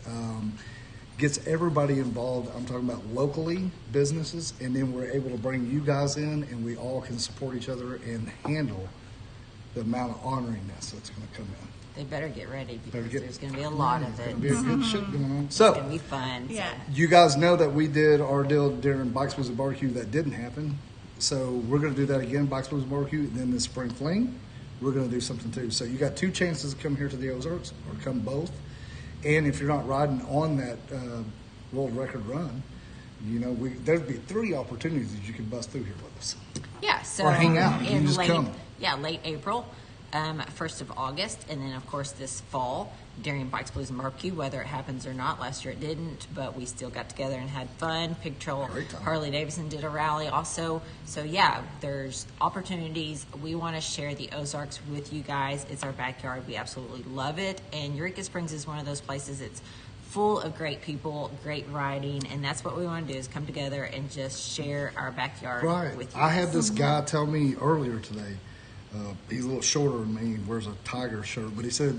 gets everybody involved. I'm talking about locally, businesses, and then we're able to bring you guys in and we all can support each other and handle the amount of honoriness that's going to come in. They better get ready because there's going to be a lot of it. There'll be a good shit going on. It's going to So, be fun. Yeah. you guys know that we did our deal during Bikes, Blues, and Barbecue. That didn't happen. So we're going to do that again, Bikes, Blues, and Barbecue. And then this spring fling, we're going to do something too. So you got 2 chances to come here to the Ozarks or come both. And if you're not riding on that world record run, you know, there'd be 3 opportunities that you could bust through here with us. Yeah, so Or hang out. You in just late, come. Yeah, late April, 1st of August, and then of course this fall during Bikes, Blues, and Barbecue, whether it happens or not. Last year it didn't, but we still got together and had fun. Pig Trail, Great time. Harley Davidson did a rally also. So yeah, there's opportunities. We want to share the Ozarks with you guys. It's our backyard. We absolutely love it, and Eureka Springs is one of those places. It's full of great people, great riding, and that's what we want to do is come together and just share our backyard with you. I had this guy tell me earlier today, he's a little shorter than me, he wears a tiger shirt, but he said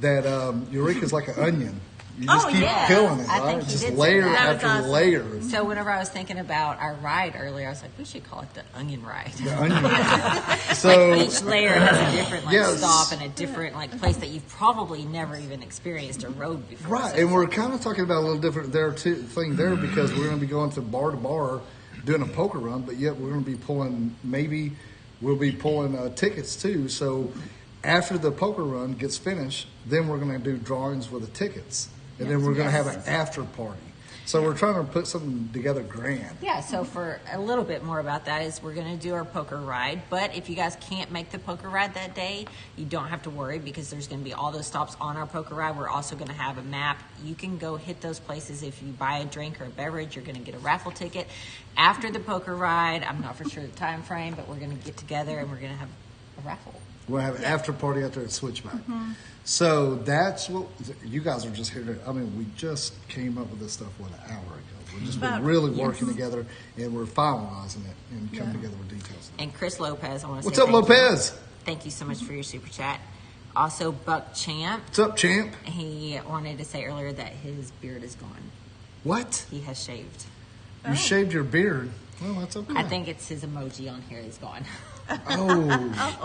that Eureka's like an onion. You just keep peeling it, I right? think he Just did say layer that. That was after awesome. layer. So whenever I was thinking about our ride earlier, I was like, we should call it the onion ride. The onion. So Like each layer has a different Yes. stop and a different place that you've probably never even experienced or rode before. right, So and we're kind of talking about a little different thing there because we're going to be going to bar doing a poker run, but yet we're going to be pulling tickets too. So after the poker run gets finished, then we're going to do drawings with the tickets, and then we're going to have an after party. So we're trying to put something together grand. yeah, so for a little bit more about that is we're going to do our poker ride. But if you guys can't make the poker ride that day, you don't have to worry because there's going to be all those stops on our poker ride. We're also going to have a map. You can go hit those places. If you buy a drink or a beverage, you're going to get a raffle ticket. After the poker ride, I'm not for sure the time frame, but we're going to get together and we're going to have a raffle. We'll have an after party out there at Switchback. So that's what you guys are just here. I mean, we just came up with this stuff an hour ago. We've just been really working together, and we're finalizing it and coming together with details. And Chris Lopez, I want to What's say up, thank you. Lopez? Thank you so much for your super chat. Also, Buck Champ, What's up, champ? he wanted to say earlier that his beard is gone. What? He has shaved. You shaved your beard? Well, that's okay. I think it's his emoji on here is gone. Oh,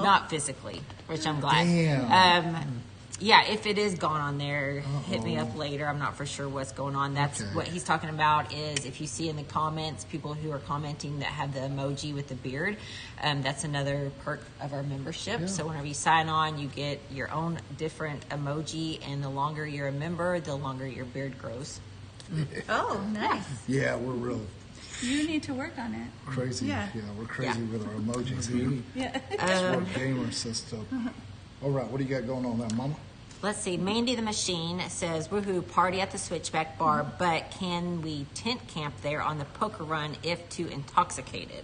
Not physically, which I'm glad. Damn. Yeah, if it is gone on there, hit me up later. I'm not for sure what's going on. That's Okay. what he's talking about is if you see in the comments, people who are commenting that have the emoji with the beard, that's another perk of our membership. Yeah. So whenever you sign on, you get your own different emoji, and the longer you're a member, the longer your beard grows. Oh, nice. Yeah, we're real You need to work on it. crazy. Yeah. We're crazy Yeah. with our emojis here. Yeah. Smart gamers system. All right, what do you got going on there, Mama? Let's see. Mandy the Machine says, woohoo, party at the Switchback Bar, but can we tent camp there on the poker run if too intoxicated?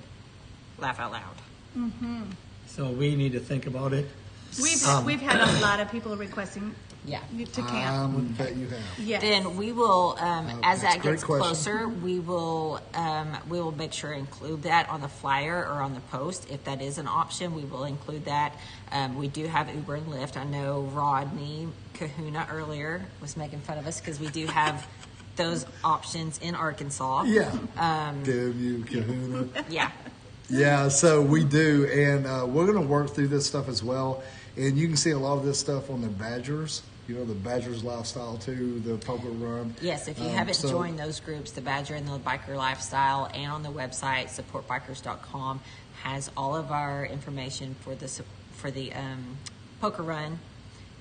Laugh out loud. So we need to think about it. We've had a lot of people requesting Yeah. to camp. Bet you have. Yes. Then we will, as that's that a great gets question. closer, we will make sure to include that on the flyer or on the post. If that is an option, we will include that. We do have Uber and Lyft. I know Rodney Kahuna earlier was making fun of us because we do have those options in Arkansas. Yeah. Damn you, Kahuna. Yeah. Yeah, so we do, and we're going to work through this stuff as well. And you can see a lot of this stuff on the Badgers, the Badgers lifestyle too, the poker run. Yes, if you haven't joined those groups, the Badger and the Biker Lifestyle, and on the website, supportbikers.com, has all of our information for the poker run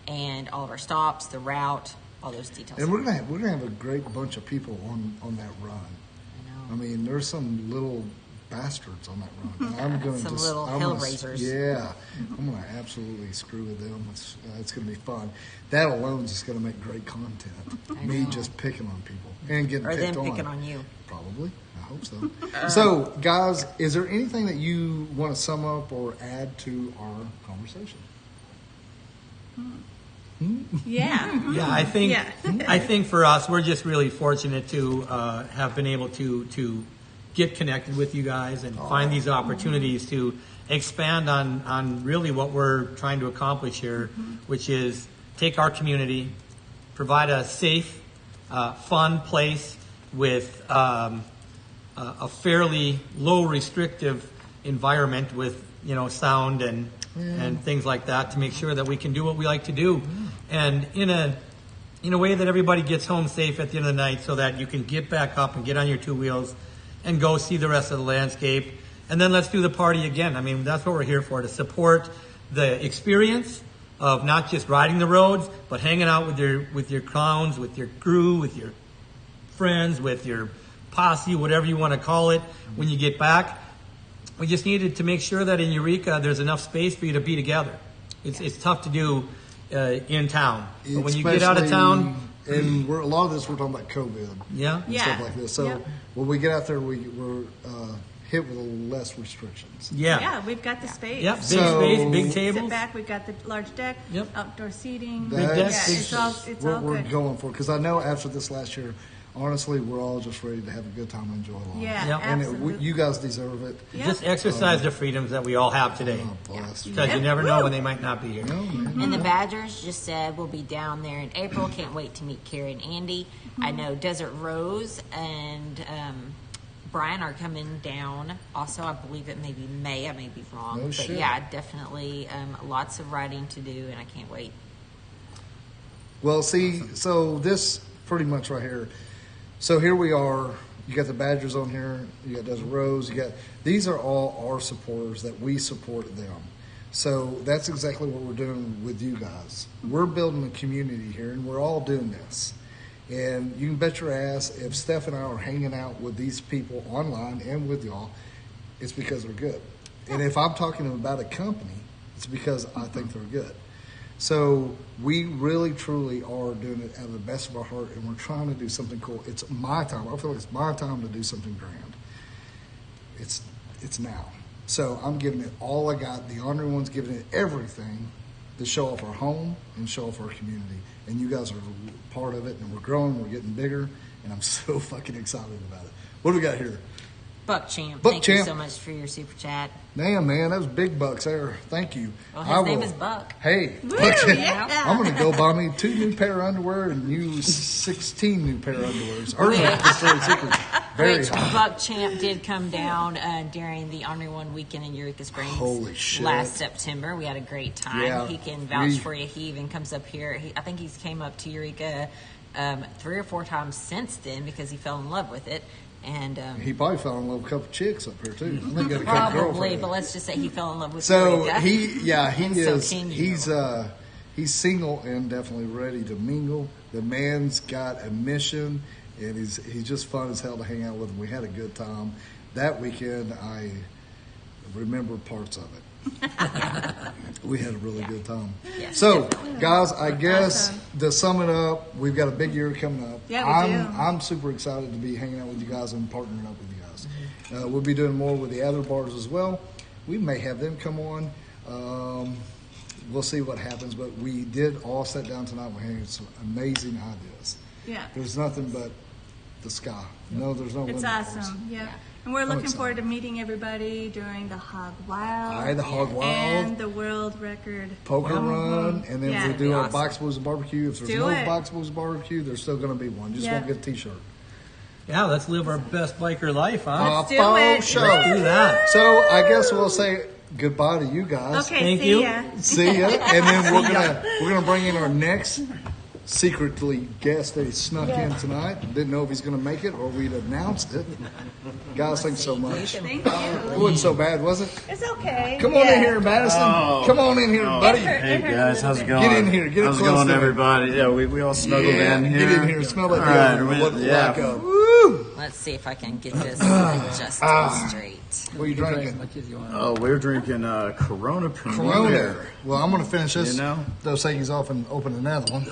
and all of our stops, the route, all those details. And we're gonna have a great bunch of people on that run. I mean, there's some little bastards on that run. And I'm going Some to little hell raisers. Yeah, I'm going to absolutely screw with them. It's going to be fun. That alone is just going to make great content. Me just picking on people and getting Or picked them on. picking on you. Probably. I hope so. So, guys, is there anything that you want to sum up or add to our conversation? Yeah. Yeah, I think Yeah. I think for us, we're just really fortunate to have been able to get connected with you guys and find these opportunities to expand on really what we're trying to accomplish here, which is take our community, provide a safe, fun place with a fairly low restrictive environment with sound and things like that to make sure that we can do what we like to do, and in a way that everybody gets home safe at the end of the night, so that you can get back up and get on your two wheels and go see the rest of the landscape. And then let's do the party again. I mean, that's what we're here for, to support the experience of not just riding the roads, but hanging out with your clowns, with your crew, with your friends, with your posse, whatever you want to call it, when you get back. We just needed to make sure that in Eureka there's enough space for you to be together. It's tough to do in town. But when you get out of town... And a lot of this, we're talking about COVID Yeah. and Yeah. stuff like this. So Yep. when we get out there, we're hit with less restrictions. Yeah. Yeah, we've got the space. Yep. Big So- space, big Sit tables. back, we've got the large deck, Yep. outdoor seating. Big That's deck, big it's all what we're good. going for. Because I know after this last year, honestly, we're all just ready to have a good time and enjoy life. Yeah, Yep. And absolutely. you guys deserve it. Yep. Just exercise the freedoms that we all have today. Oh, bless. Because you never know when they might not be here. No, man. And the Badgers just said we'll be down there in April. Can't wait to meet Carrie and Andy. I know Desert Rose and Brian are coming down. Also, I believe it may be May. I may be wrong. No but shit. yeah, definitely lots of riding to do, and I can't wait. Well, see, so this pretty much right here. So here we are. You got the Badgers on here. You got Desert Rose. These are all our supporters that we support them. So that's exactly what we're doing with you guys. We're building a community here, and we're all doing this. And you can bet your ass if Steph and I are hanging out with these people online and with y'all, it's because they're good. And if I'm talking about a company, it's because I think they're good. So we really, truly are doing it out of the best of our heart, and we're trying to do something cool. It's my time. I feel like it's my time to do something grand. It's now. So I'm giving it all I got. The Ornery One's giving it everything to show off our home and show off our community. And you guys are part of it, and we're growing, we're getting bigger, and I'm so fucking excited about it. What do we got here? Buck Champ, Buck thank you Champ. so much for your super chat. Damn, man, that was big bucks there. Thank you. Well, I his name will- is Buck. Hey, Woo, Buck Champ. yeah. I'm going to go buy me 2 new pair of underwear and use 16 new pair of underwears. Or no, just 30 secrets. Very Which hot. Buck Champ did come down during the Ornery One weekend in Eureka Springs. Holy shit. Last September. We had a great time. Yeah. He can vouch for you. He even comes up here. I think he's came up to Eureka 3 or 4 times since then because he fell in love with it. And He probably fell in love with a couple chicks up here too. I think he got a couple probably, girlfriends. but let's just say he fell in love with So Eureka. he And so is. can you. He's single and definitely ready to mingle. The man's got a mission, and he's just fun as hell to hang out with him. We had a good time that weekend. I remember parts of it. We had a really good time. Yes. So, guys, I guess Awesome. to sum it up, we've got a big year coming up. Yeah, we do. I'm super excited to be hanging out with you guys and partnering up with you guys. We'll be doing more with the other bars as well. We may have them come on. We'll see what happens, but we did all sit down tonight. We had some amazing ideas. Yeah. There's nothing but the sky. No, there's no It's limit for us. awesome. Yeah. And we're looking excited. forward to meeting everybody during the Hog Wild. Aye, the Hog Wild. And the world record. Poker run, and then Yeah. we do our Awesome. Box Blues and Barbecue. If there's Do no it. Box Blues and Barbecue, there's still going to be one. Just Yeah. won't get a T-shirt. Yeah, let's live our best biker life, huh? Let's do for it. sure. Let's do that. So I guess we'll say goodbye to you guys. Okay, Thank see you. ya. See ya. And then we're gonna bring in our next secretly guest that he snuck in tonight. Didn't know if he's gonna make it or we'd announced it. Guys, thanks so much. Thank It you. wasn't so bad, was it? It's okay. Come on Yeah. in here, Madison. Come on in here, buddy. Hey guys, how's it going? Get in here. Get it how's it close going, to me. everybody? Yeah, we all snuggled in here. Get in here. Smell that All right, deodorant. What yeah. like a woo. Let's see if I can get this adjusted straight. What are you As drinking? much as you want. Oh, we're drinking Corona Premier. Corona. Well, I'm gonna finish this. You know? Those things off and open another one.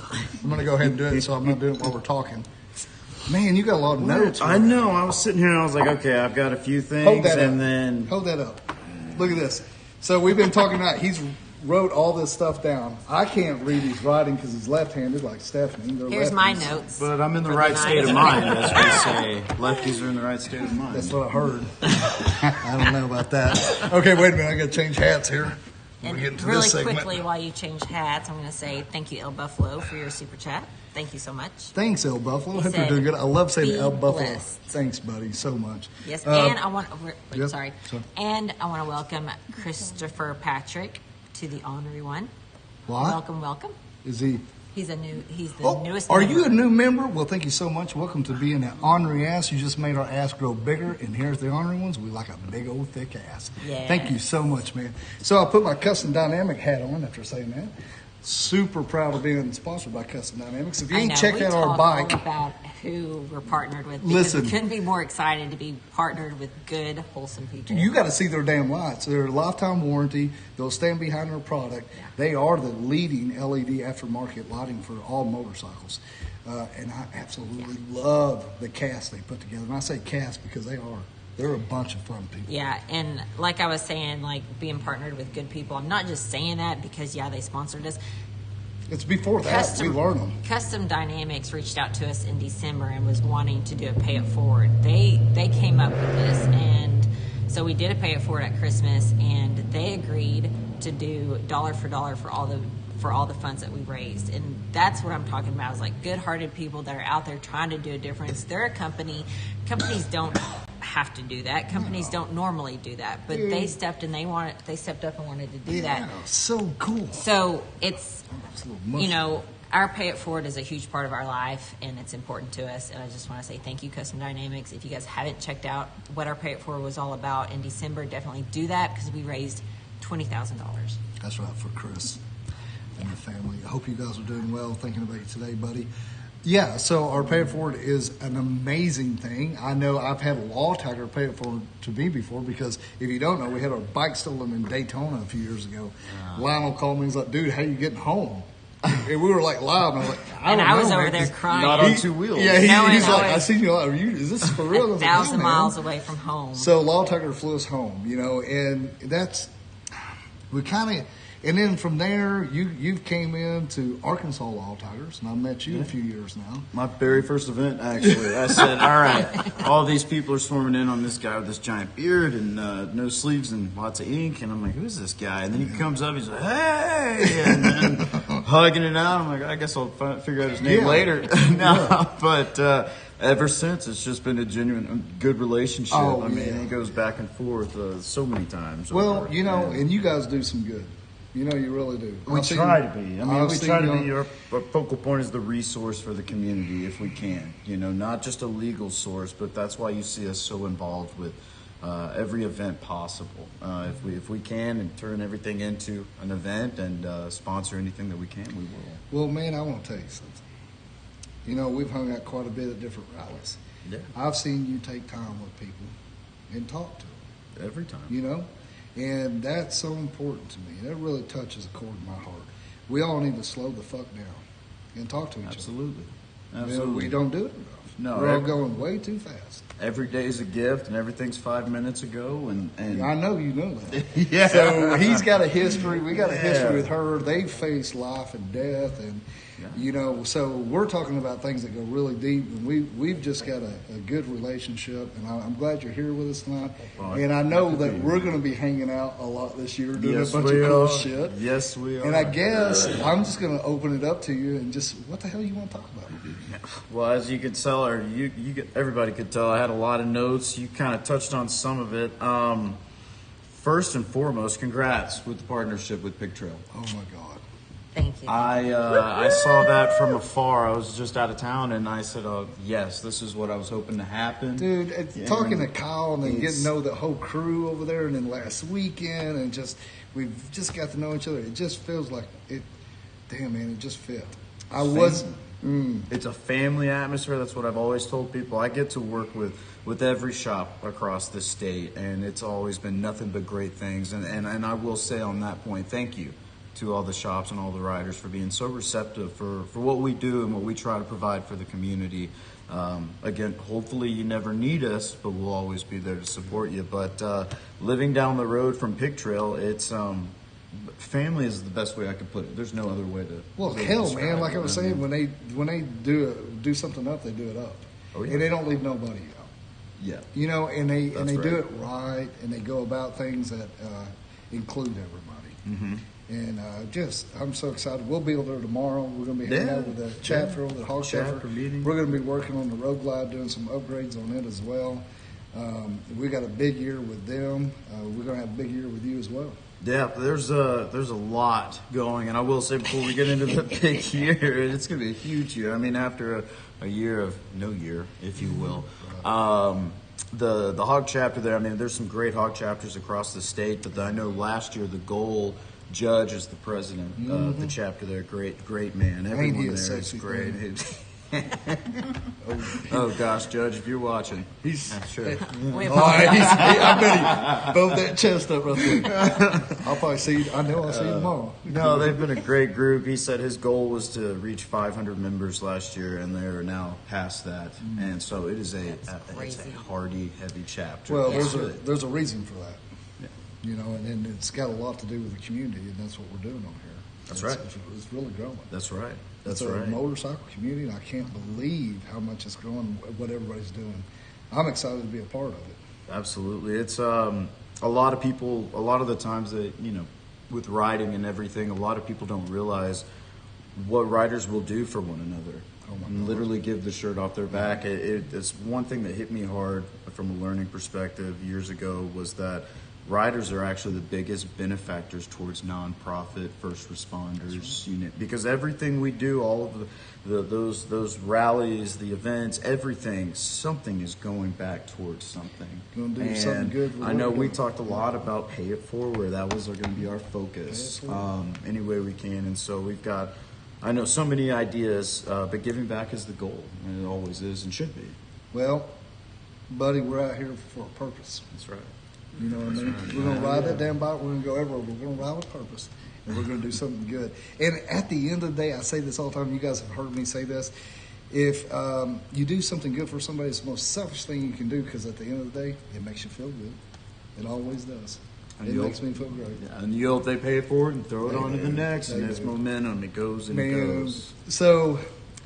I'm gonna go ahead and do it, so I'm not doing it while we're talking. Man, you got a lot of notes. I know. I was sitting here and I was like, okay, I've got a few Hold things, that and up. then Hold that up. Look at this. So we've been talking about. He's wrote all this stuff down. I can't read his writing because he's left-handed, like Stephanie. They're Here's my lefties. notes. but I'm in the for right night. state of mind, as we say. Lefties are in the right state of mind. That's what I heard. I don't know about that. Okay, wait a minute. I got to change hats here. We're And getting to really this segment. quickly, while you change hats, I'm going to say thank you, El Buffalo, for your super chat. Thank you so much. Thanks, El Buffalo. He Hope you're said, doing good. I love saying "Be El Buffalo. blessed." Thanks, buddy, so much. Yes, Uh, and I want. Wait, yep, sorry. sorry. And I want to welcome Christopher Patrick to the Ornery One. What? Welcome, welcome. Is he? He's the Oh, newest. are member. you a new member? Well, thank you so much. Welcome to being an ornery ass. You just made our ass grow bigger, and here's the ornery ones. We like a big old thick ass. Yeah. Thank you so much, man. So I put my Custom Dynamic hat on after saying that. Super proud of being sponsored by Custom Dynamics. If you I ain't know, checked we out our talk bike, all about who we're partnered with. Because Listen. we couldn't be more excited to be partnered with good, wholesome people. you got to see their damn lights. They're a lifetime warranty. They'll stand behind their product. They are the leading LED aftermarket lighting for all motorcycles. And I absolutely love the cast they put together. And I say cast because they're a bunch of fun people. Yeah, and like I was saying, like being partnered with good people. I'm not just saying that because they sponsored us. It's before that. We learn them. Custom Dynamics reached out to us in December and was wanting to do a pay it forward. They came up with this, and so we did a pay it forward at Christmas, and they agreed to do dollar for dollar for all the funds that we raised. And that's what I'm talking about, is like good-hearted people that are out there trying to do a difference. They're a company. Companies don't have to do that. Companies don't normally do that, but they stepped up and wanted to do that. So cool. So it's, It's a little mushy. our pay it forward is a huge part of our life, and it's important to us. And I just want to say thank you, Custom Dynamics. If you guys haven't checked out what our pay it forward was all about in December, definitely do that, because we raised $20,000. That's right, for Chris and the family. I hope you guys are doing well. Thinking about you today, buddy. Yeah, so our pay it forward is an amazing thing. I know I've had a law tagger pay it forward to me before, because if you don't know, we had our bike stolen in Daytona a few years ago. Lionel called me and was like, dude, how you getting home? And we were like live, and I was like, And don't I was know, over man. there Just- crying. Not on two wheels. Yeah, he's No, like, no, I seen you live. Is this for real? I was like, yeah, 1,000 man. miles away from home. So Law Tucker flew us home, and we kind of, and then from there, you came into Arkansas Law Tuggers, and I met you a few years now. my very first event, actually, I said, all right, all these people are swarming in on this guy with this giant beard and no sleeves and lots of ink. And I'm like, who's this guy? And then he comes up, he's like, hey, and then hugging it out. I'm like, I guess I'll figure out his name later. No, but ever since, it's just been a genuine good relationship. Oh, I mean, yeah. it goes back and forth so many times. Well, over, you know, and you guys do some good. You know, you really do. we I've seen- try to be. I mean, I've we seen try to you be. on- Our focal point is the resource for the community, if we can. You know, not just a legal source, but that's why you see us so involved with every event possible. If we can and turn everything into an event and sponsor anything that we can, we will. Well, man, I want to tell you something. You know, we've hung out quite a bit at different rallies. Yeah, I've seen you take time with people and talk to them, every time. you know? And that's so important to me. That really touches a chord in my heart. We all need to slow the fuck down and talk to each Absolutely. other. Absolutely. We don't do it enough. No, We're all every- going way too fast. Every day's a gift, and everything's 5 minutes ago. And I know you know that. yeah. So he's got a history. We got a history Yeah. with her. They've faced life and death, and you know. So we're talking about things that go really deep, and we've just got a good relationship. And I'm glad you're here with us tonight. Well, And I know happy to that be we're here. going to be hanging out a lot this year, doing Yes, a bunch we of cool are. shit. Yes, we are. And I guess I'm just going to open it up to you and just what the hell you want to talk about? Well, as you could tell, or everybody could tell, I had a lot of notes. You kind of touched on some of it. First and foremost, congrats with the partnership with Pig Trail. Oh my God. Thank you. I saw that from afar. I was just out of town, and I said, "Oh, yes, this is what I was hoping to happen." Dude, talking to Kyle and then getting it's- to know the whole crew over there, and then last weekend, and we've just got to know each other. It just feels like it. Damn, man, it just fit. I was. It's a family atmosphere. That's what I've always told people. I get to work with every shop across the state, and it's always been nothing but great things. And I will say on that point, thank you to all the shops and all the riders for being so receptive for what we do and what we try to provide for the community. Again, hopefully you never need us, but we'll always be there to support you. But living down the road from Pig Trail, it's family is the best way I could put it. There's no other way to. Well, really hell, describe man, like it. I was saying, when they do something up, they do it up, Oh, yeah. and they don't leave nobody out. Yeah. You know, and they That's do right. it right, and they go about things that include everybody. Mm-hmm. And I'm so excited. We'll be over there tomorrow. We're going to be hanging Yeah. out with the chapter over the Hog Chapter Chapter. meeting. We're going to be working on the Road Glide, doing some upgrades on it as well. We got a big year with them. We're going to have a big year with you as well. Yeah, there's a lot going, and I will say before we get into the big year, it's going to be a huge year. I mean, after a year of no year, if you will, the hog chapter there. I mean, there's some great hog chapters across the state, but I know last year the goal. Judge is the president of the chapter there. Great man. Everyone Ain't he a there is sexy great. thing? Oh gosh, Judge, if you're watching, He's. sure. We I bet he built that chest up right there. I'll probably see. I know I'll see you tomorrow. No, they've been a great group. He said his goal was to reach 500 members last year, and they're now past that. And so it is it's a crazy. hardy, heavy chapter. Well, Yeah. there's a reason for that. Yeah. You know, and it's got a lot to do with the community, and that's what we're doing on here. That's It's- right. It's really growing. That's right. That's It's a right. motorcycle community, and I can't believe how much it's growing, what everybody's doing. I'm excited to be a part of it. Absolutely. It's a lot of people, a lot of the times that, with riding and everything, a lot of people don't realize what riders will do for one another. Oh my And God. literally give the shirt off their back. It's one thing that hit me hard from a learning perspective years ago was that riders are actually the biggest benefactors towards nonprofit first responders unit because everything we do, all of those rallies, the events, everything, something is going back towards something. Gonna do something good with I what know we're we doing. talked a lot about pay it forward. That was going to be our focus Pay it forward. any way we can, and so we've got. I know so many ideas, but giving back is the goal, and it always is and should be. Well, buddy, we're out here for a purpose. That's right. You know what I mean? We're going to ride that damn bike. We're going to go everywhere. We're going to ride with purpose. And we're going to do something good. And at the end of the day, I say this all the time. You guys have heard me say this. If you do something good for somebody, it's the most selfish thing you can do because at the end of the day, it makes you feel good. It always does. And It you'll- makes me feel great. Yeah, and you hope they pay it forward and throw it They on to the do. next, and They it's do. momentum. It goes and it Man, goes. so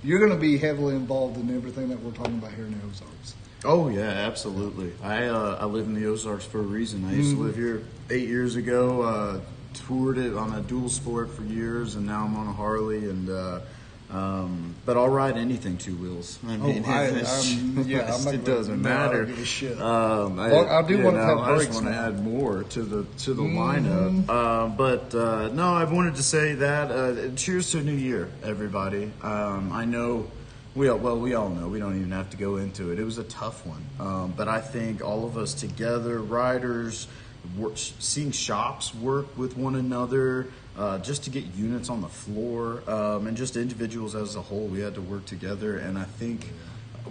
you're going to be heavily involved in everything that we're talking about here in the Ozarks. Oh yeah, absolutely. I live in the Ozarks for a reason. I used to live here 8 years ago. toured it on a dual sport for years, and now I'm on a Harley, and but I'll ride anything two wheels. I mean, it doesn't matter. I don't give a shit. I do want to have I brakes just want to now. add more to the lineup. But no, I wanted to say that cheers to a new year, everybody. I know. We all know. We don't even have to go into it. It was a tough one. But I think all of us together, riders, seeing shops work with one another, just to get units on the floor, and just individuals as a whole, we had to work together. And I think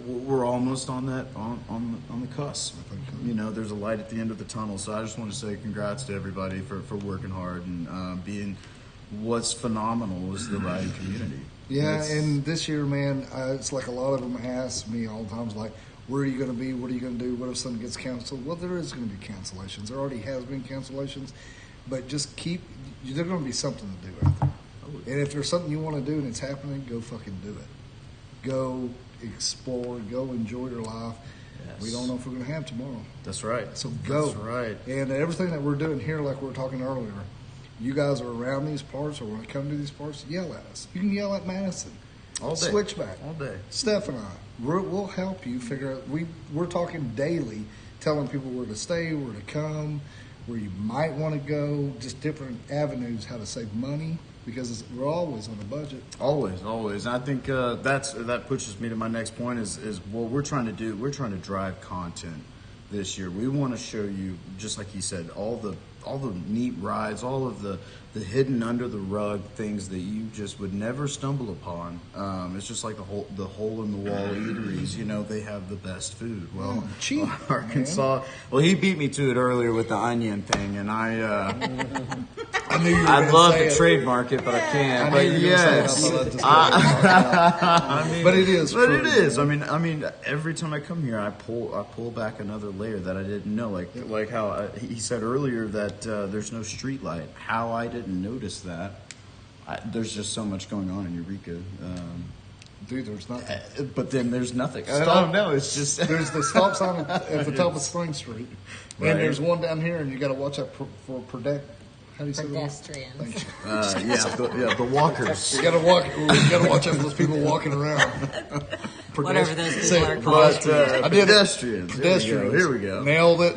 we're almost on that, on the cusp. You know, there's a light at the end of the tunnel. So I just want to say congrats to everybody for working hard and being what's phenomenal is the riding community. Yeah, and this year, man, it's like a lot of them ask me all the time, like, where are you going to be? What are you going to do? What if something gets canceled? Well, there is going to be cancellations. There already has been cancellations, but just there's going to be something to do out there. And if there's something you want to do and it's happening, go fucking do it. Go explore. Go enjoy your life. Yes. We don't know if we're going to have tomorrow. That's right. So go. That's right. And everything that we're doing here, like we were talking earlier, you guys are around these parts or want to come to these parts, yell at us. You can yell at Madison. All day. Switchback. All day. Steph and I, we'll help you figure out. We're talking daily, telling people where to stay, where to come, where you might want to go, just different avenues, how to save money, because we're always on a budget. Always. And I think that pushes me to my next point is what we're trying to do. We're trying to drive content this year. We want to show you, just like he said, all the neat rides, all of the hidden under the rug things that you just would never stumble upon. It's just like the hole in the wall eateries. You know, they have the best food. Well, cheap, Arkansas. Man. Well, he beat me to it earlier with the onion thing, and I knew you were I'd love to it. trademark it, but I can't. I knew you were gonna say it. I mean, but it is. But it is. I mean, every time I come here, I pull back another layer that I didn't know. Like how he said earlier that there's no street light. How I didn't notice that. There's just so much going on in Eureka. Dude, there's nothing. But then there's nothing. I don't know. It's just there's the stop sign at the top of Spring Street, right. And there's one down here, and you got to watch out for how do you say pedestrians. the walkers. You got to watch out for those people walking around. Whatever those people are called. But I did pedestrians. Here we go. Nailed it.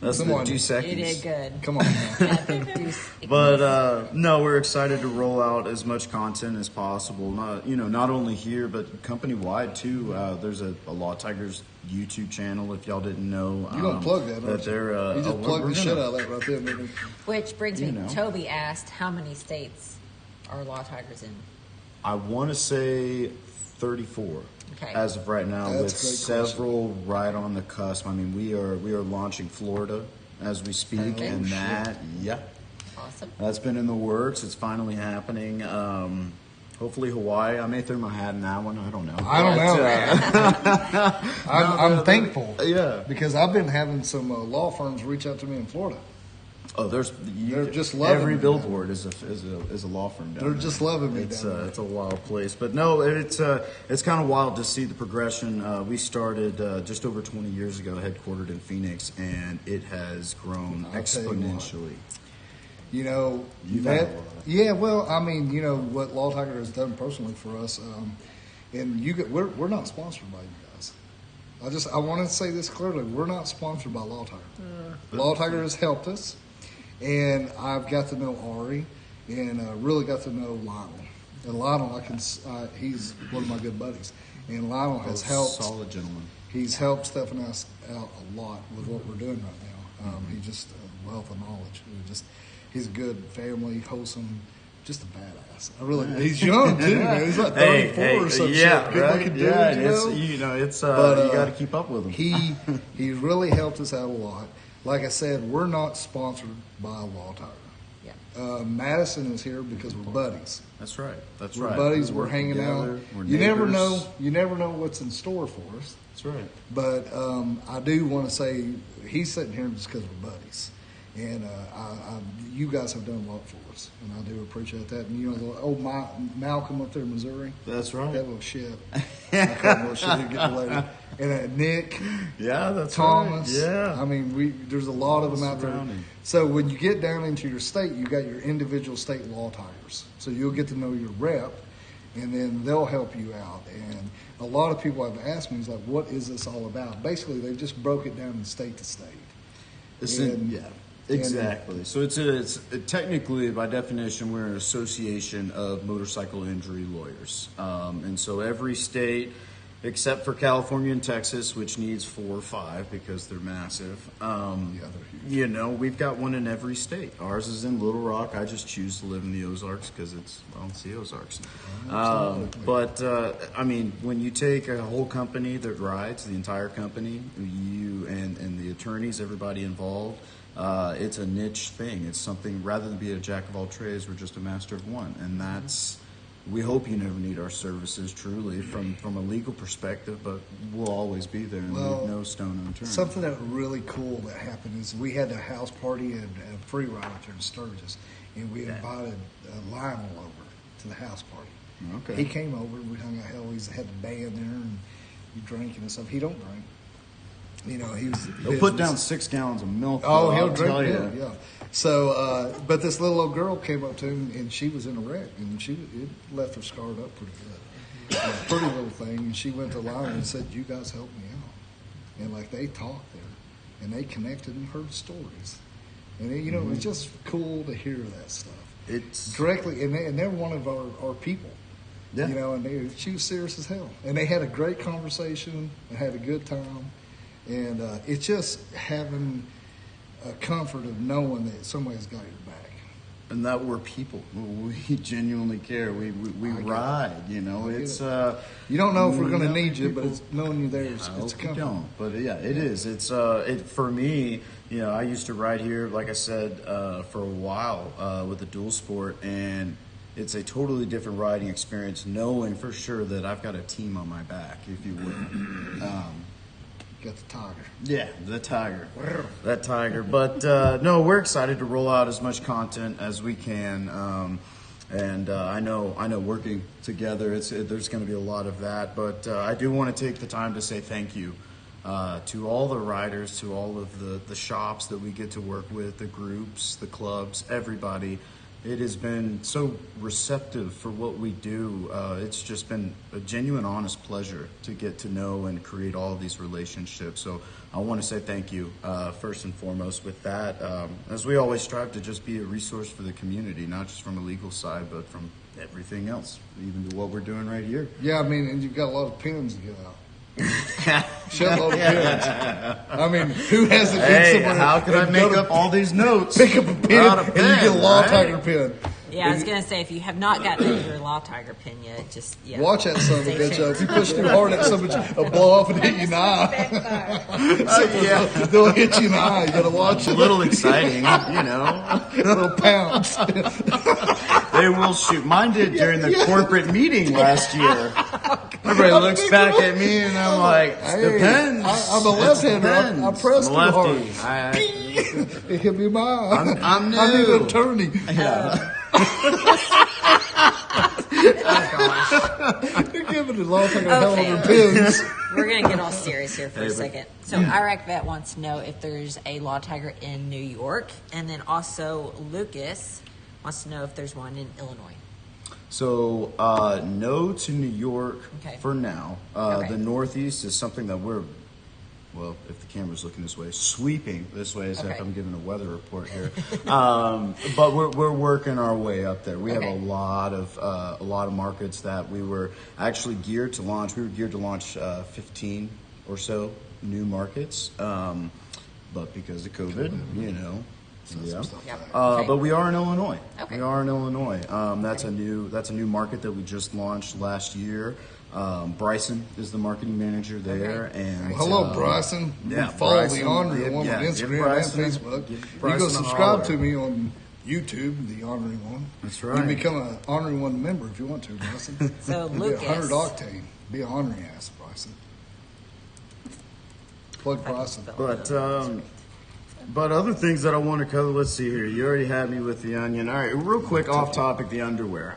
That's Come the on. 2 seconds. You did good. Come on, man. But no, we're excited to roll out as much content as possible. Not only here, but company wide too. There's a Law Tigers YouTube channel. If y'all didn't know, You gonna plug that? that they're you just plugged the shit out of that right there. Didn't you? Which brings me, know. Toby asked, how many states are Law Tigers in? I want to say 34. Okay. As of right now, That's with a great several right on the cusp. I mean, we are launching Florida as we speak, Okay. and Awesome. that's been in the works. It's finally happening. Hopefully Hawaii. I may throw my hat in that one. I don't know. I don't know. I'm thankful. Yeah. Because I've been having some law firms reach out to me in Florida. Oh, they're just loving every me, billboard is a law firm down They're there. just loving me. It's down there. it's a wild place, but no, it's kind of wild to see the progression. We started just over 20 years ago, headquartered in Phoenix, and it has grown I'll tell you what. exponentially. You know, You've had a lot. yeah. Well, I mean, you know what Law Tiger has done personally for us, and we're not sponsored by you guys. I want to say this clearly: we're not sponsored by Law Tiger. Law Tiger has helped us, and I've got to know Ari, and really got to know Lionel. And Lionel, he's one of my good buddies, and Lionel has helped. Solid gentleman. He's helped Steph and us out a lot with what we're doing right now. He's just a wealth of knowledge. He's a good family, wholesome, just a badass. He's young too, man. He's like 34 or some shit. Good looking dude, you got to keep up with him. He really helped us out a lot. Like I said, we're not sponsored by Law Tiger. Yeah. Madison is here because we're buddies. That's right. We're buddies. We're hanging together, out. we're You never neighbors. know. You never know what's in store for us. That's right. But I do want to say he's sitting here just because we're buddies, and you guys have done a lot for us, and I do appreciate that. And you know, the old Malcolm up there in Missouri, That's right. that little shit. I call him little shit. He'll get me later. and Nick. Yeah, that's Thomas. right. Yeah. I mean, there's a lot of them out there. Surrounding. So when you get down into your state, you got your individual state law tigers. So you'll get to know your rep, and then they'll help you out. And a lot of people have asked me, like, what is this all about? Basically, they've just broke it down in state to state. Yeah, exactly. So it's technically, by definition, we're an association of motorcycle injury lawyers. And so every state, except for California and Texas, which needs 4 or 5 because they're massive. They're huge. You know, we've got one in every state. Ours is in Little Rock. I just choose to live in the Ozarks because it's the Ozarks. I mean, when you take a whole company that rides, the entire company, you and the attorneys, everybody involved, it's a niche thing. It's something, rather than be a jack of all trades, we're just a master of one. And that's, we hope you never need our services, truly, from a legal perspective, but we'll always be there and leave no stone unturned. Something that really cool that happened is we had a house party and a free ride out there in Sturgis, and we invited Lionel over to the house party. Okay. He came over, we hung out, hell, he's had a band there, and we drank and stuff. He don't drink. You know, he was. He'll put down 6 gallons of milk. Oh, though, he'll I'll drink tell you. milk, yeah. So, but this little old girl came up to him, and she was in a wreck, and it left her scarred up pretty good. A pretty little thing, and she went to Lionel and said, "You guys helped me out," and like they talked there, and they connected and heard stories, and it, it was just cool to hear that stuff. It's Directly, and they're one of our people. Yeah. You know, and she was serious as hell. And they had a great conversation and had a good time. And it's just having a comfort of knowing that somebody's got your back. and that we're people. We genuinely care. We ride. You know, it's you don't know if we're going to need you, but it's knowing you there. It's a comfort. Don't. But yeah, it is. It's for me. You know, I used to ride here, like I said, for a while with the dual sport, and it's a totally different riding experience, knowing for sure that I've got a team on my back, if you would. Got the tiger. Yeah, the tiger. That tiger. But no, we're excited to roll out as much content as we can. And I know working together, there's going to be a lot of that. But I do want to take the time to say thank you to all the riders, to all of the shops that we get to work with, the groups, the clubs, everybody. It has been so receptive for what we do. It's just been a genuine, honest pleasure to get to know and create all of these relationships. So I want to say thank you, first and foremost, with that. As we always strive to just be a resource for the community, not just from a legal side, but from everything else, even to what we're doing right here. Yeah, I mean, and you've got a lot of pins to get out. Shitload of pins. I mean, who hasn't been somewhere? How can I make up all these notes? Pick up a pin and you get a Law Tiger pin. Yeah, I was going to say, if you have not gotten your Law Tiger pin yet, just, yeah. Watch that son of a bitch. If you push too hard, that son of a bitch will blow off and hit you in the eye. Yeah. They'll hit you in the eye. You got to watch it. A little exciting, you know. Little pounds. They will shoot. Mine did during the corporate meeting last year. Everybody looks back at me and I'm like, depends. I'm a left-hander. I pressed too hard. It hit me in my eye. I'm new. I need an attorney. Yeah. They're giving the Law Tiger hell on their pins. We're going to get all serious here for a second. So Iraq Vet wants to know if there's a Law Tiger in New York. And then also Lucas wants to know if there's one in Illinois. So, no to New York for now. The Northeast is something that we're, well, if the camera's looking this way, sweeping this way as if I'm giving a weather report here. But we're working our way up there. We have a lot of markets that we were actually geared to launch. We were geared to launch 15 or so new markets, but because of COVID, you know. Yeah, but we are in Illinois. We are in Illinois. That's a new market that we just launched last year. Bryson is the marketing manager there, and hello, Bryson. Yeah, follow Bryson, the Ornery One on Instagram and Facebook. You go subscribe to me on YouTube, the Ornery One. That's right. You can become an Ornery One member if you want to, Bryson. So Lucas, 100 octane. Be an Ornery ass, Bryson. Plug Bryson. But other things that I want to cover, let's see here. You already had me with the onion. All right, real quick, off topic, the underwear.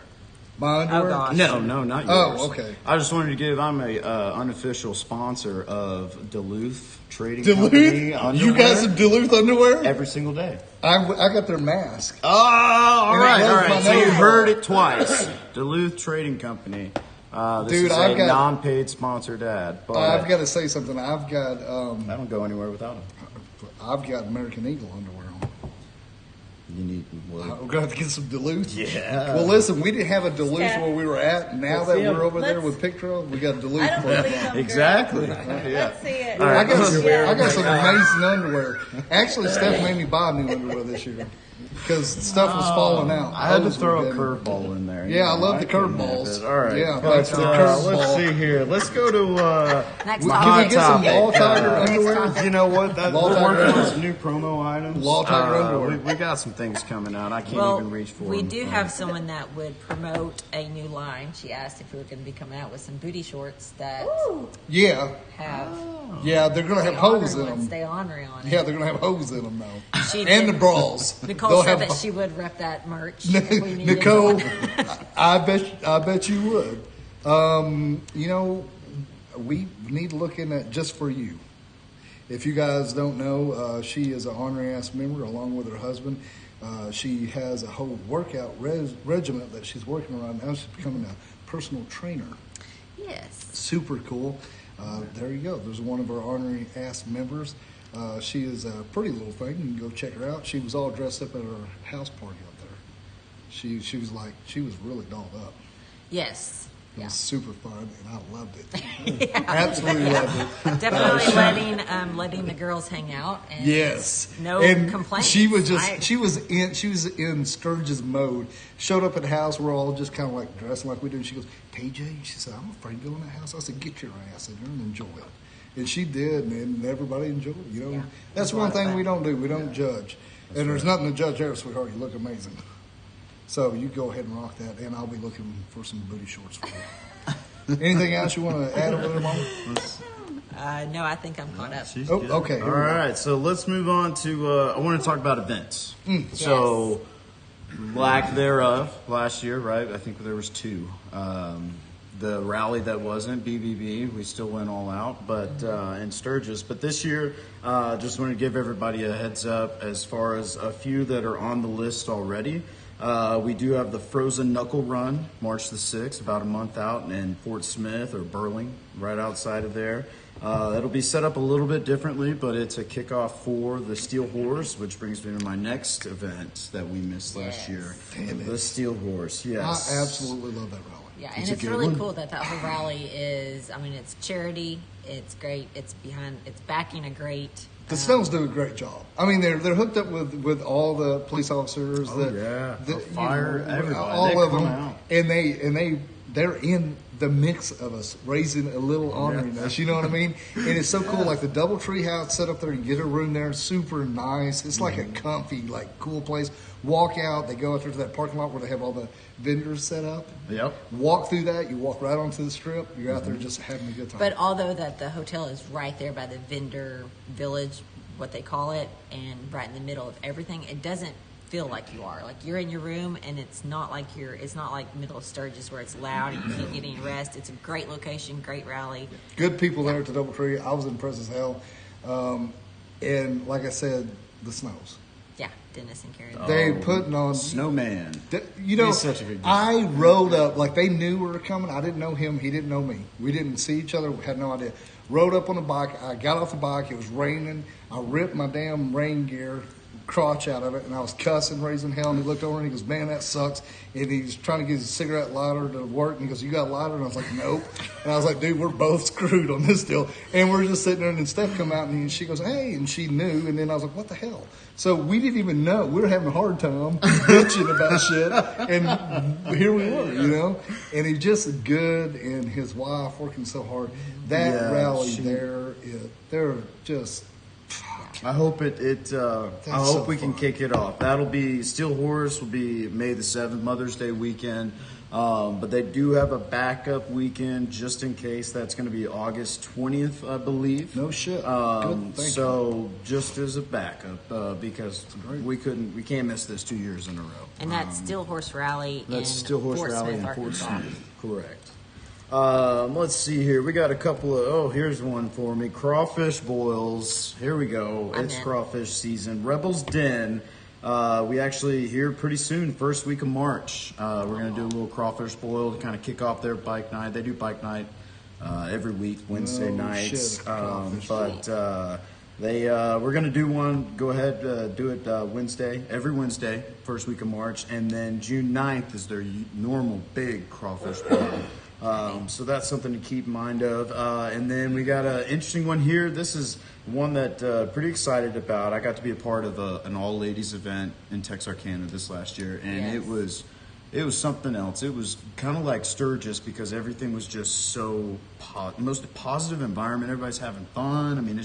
My underwear? gosh. No, not yours. Oh, okay. I just wanted to give. I'm a unofficial sponsor of Duluth Trading Company Duluth? underwear. You got some Duluth underwear? every single day. I got their mask. Oh, all And it right, blows all my right. So you nose. heard it twice. Duluth Trading Company. This Dude, is I've a got- non-paid sponsored ad, but I've got to say something. I don't go anywhere without them. I've got American Eagle underwear on. You need. We're going to have to get some Duluth. Yeah. Well, listen, we didn't have a Duluth Yeah. where we were at. Now Let's that see 'em. we're over there Let's- with Picture, we got Duluth. I don't for you. believe them. Exactly. Girl. Yeah. Let's see it. All right. I got some amazing underwear. Actually, Steph made me buy new underwear this year because stuff was falling out. I had to Hose throw were a getting- curveball in there. Yeah, I love the couldn't curveballs. have it. All right. Yeah, but, back to the curveball. let's see here. Let's go to. Next Can topic. we get some topic. Law Tiger Next underwear? topic. You know what? We're Law Tiger working on underwear. some new promo items. Law Tiger underwear. We got some things coming out. I can't Well, even reach for we them. do have someone that would promote a new line. She asked if we were going to be coming out with some booty shorts that Yeah, have yeah, they're gonna have holes in them. Stay ornery on it. Yeah, they're gonna have holes in them now, She and did- the bras. Nicole They'll said have- that she would rep that merch. if we needed Nicole, one. I bet you would. You know, we need to look in that just for you. If you guys don't know, she is an honorary ass member along with her husband. She has a whole workout regiment that she's working on right now. She's becoming a personal trainer. Yes. Super cool. There you go. There's one of our honorary ass members. She is a pretty little thing. You can go check her out. She was all dressed up at her house party up there. She was really dolled up. Yes. It Yeah. was super fun, and I loved it. Absolutely loved it. Definitely letting the girls hang out. And Yes. No and complaints. She was just I- she was in Sturgis mode. Showed up at the house. We're all just kind of like dressing like we do. And she goes, KJ, she said, I'm afraid to go in that house. I said, get your ass in there and enjoy it. And she did, and everybody enjoyed it. You know, Yeah. that's It was a one lot of thing fun. we don't do. We don't judge. And there's nothing to judge there, sweetheart. You look amazing. So you go ahead and rock that, and I'll be looking for some booty shorts for you. Anything else you want to add over there, Mama? No, I think I'm caught up. She's Oh, good. okay, All here we go. right, so let's move on to. I want to talk about events. So, lack thereof last year, right? I think there was two. The rally that wasn't BBB, we still went all out, but in Sturgis. But this year, just want to give everybody a heads up as far as a few that are on the list already. We do have the Frozen Knuckle Run, March the 6th, about a month out in Fort Smith or Burling, right outside of there. It'll be set up a little bit differently, but it's a kickoff for the Steel Horse, which brings me to my next event that we missed last year. The Steel Horse, yes. I absolutely love that rally. Yeah, It's and a it's good really one. cool that whole rally is, I mean, it's charity, it's great, it's backing a great. The Stones do a great job. I mean, they're hooked up with all the police officers. Oh, yeah. The fire, everybody. all They of come them, out. and they're in the mix of us raising a little honoriness. You know what I mean? And it's so cool. Like the double tree house set up there. You get a room there, super nice. It's like a comfy, like cool place. Walk out. They go out there to that parking lot where they have all the vendors set up. Yep. Walk through that. You walk right onto the strip. You're out there just having a good time. But although that the hotel is right there by the vendor village, what they call it, and right in the middle of everything, it doesn't feel like you are. Like you're in your room, and it's not like middle of Sturgis where it's loud and you can't get any rest. It's a great location, great rally. Good people there at the Doubletree. I was impressed as hell. And like I said, the Snows. Yeah, Dennis and Karen. They putting on Snowman. You know, He's such a good guy. I rode up like they knew we were coming. I didn't know him. He didn't know me. We didn't see each other. We had no idea. Rode up on the bike. I got off the bike. It was raining. I ripped my damn rain gear crotch out of it, and I was cussing, raising hell. And he looked over and he goes, "Man, that sucks." And he's trying to get his cigarette lighter to work. And he goes, "You got a lighter?" And I was like, "Nope." And I was like, "Dude, we're both screwed on this deal." And we're just sitting there, and then Steph come out, and she goes, "Hey," and she knew. And then I was like, "What the hell?" So we didn't even know. We were having a hard time bitching about shit, and here we were, you know. And he's just good, and his wife working so hard. That Yeah, rally they're just. I hope I so hope we can fun. kick it off. That'll be Steel Horse will be May the 7th, Mother's Day weekend. But they do have a backup weekend just in case. That's going to be August 20th, I believe. No shit. Good. Thank So just as a backup, because we can't miss this 2 years in a row. And that's Still Horse Rally That's in still Horse Fort Rally Smith, in Fort Arkansas. Smith. Correct. Let's see here. We got a couple of. Oh, here's one for me. Crawfish Boils. Here we go. I'm It's in. crawfish season. Rebels Den. We actually here pretty soon, first week of March. We're going to do a little crawfish boil to kind of kick off their bike night. They do bike night every week, Wednesday No nights. shit, crawfish. We're going to do one. Go ahead, do it Wednesday, every Wednesday, first week of March, and then June 9th is their normal big crawfish boil. So that's something to keep in mind of. And then we got an interesting one here. This is one that pretty excited about. I got to be a part of an all-ladies event in Texarkana this last year, and Yes. it was something else. It was kind of like Sturgis because everything was just so most positive environment. Everybody's having fun. I mean,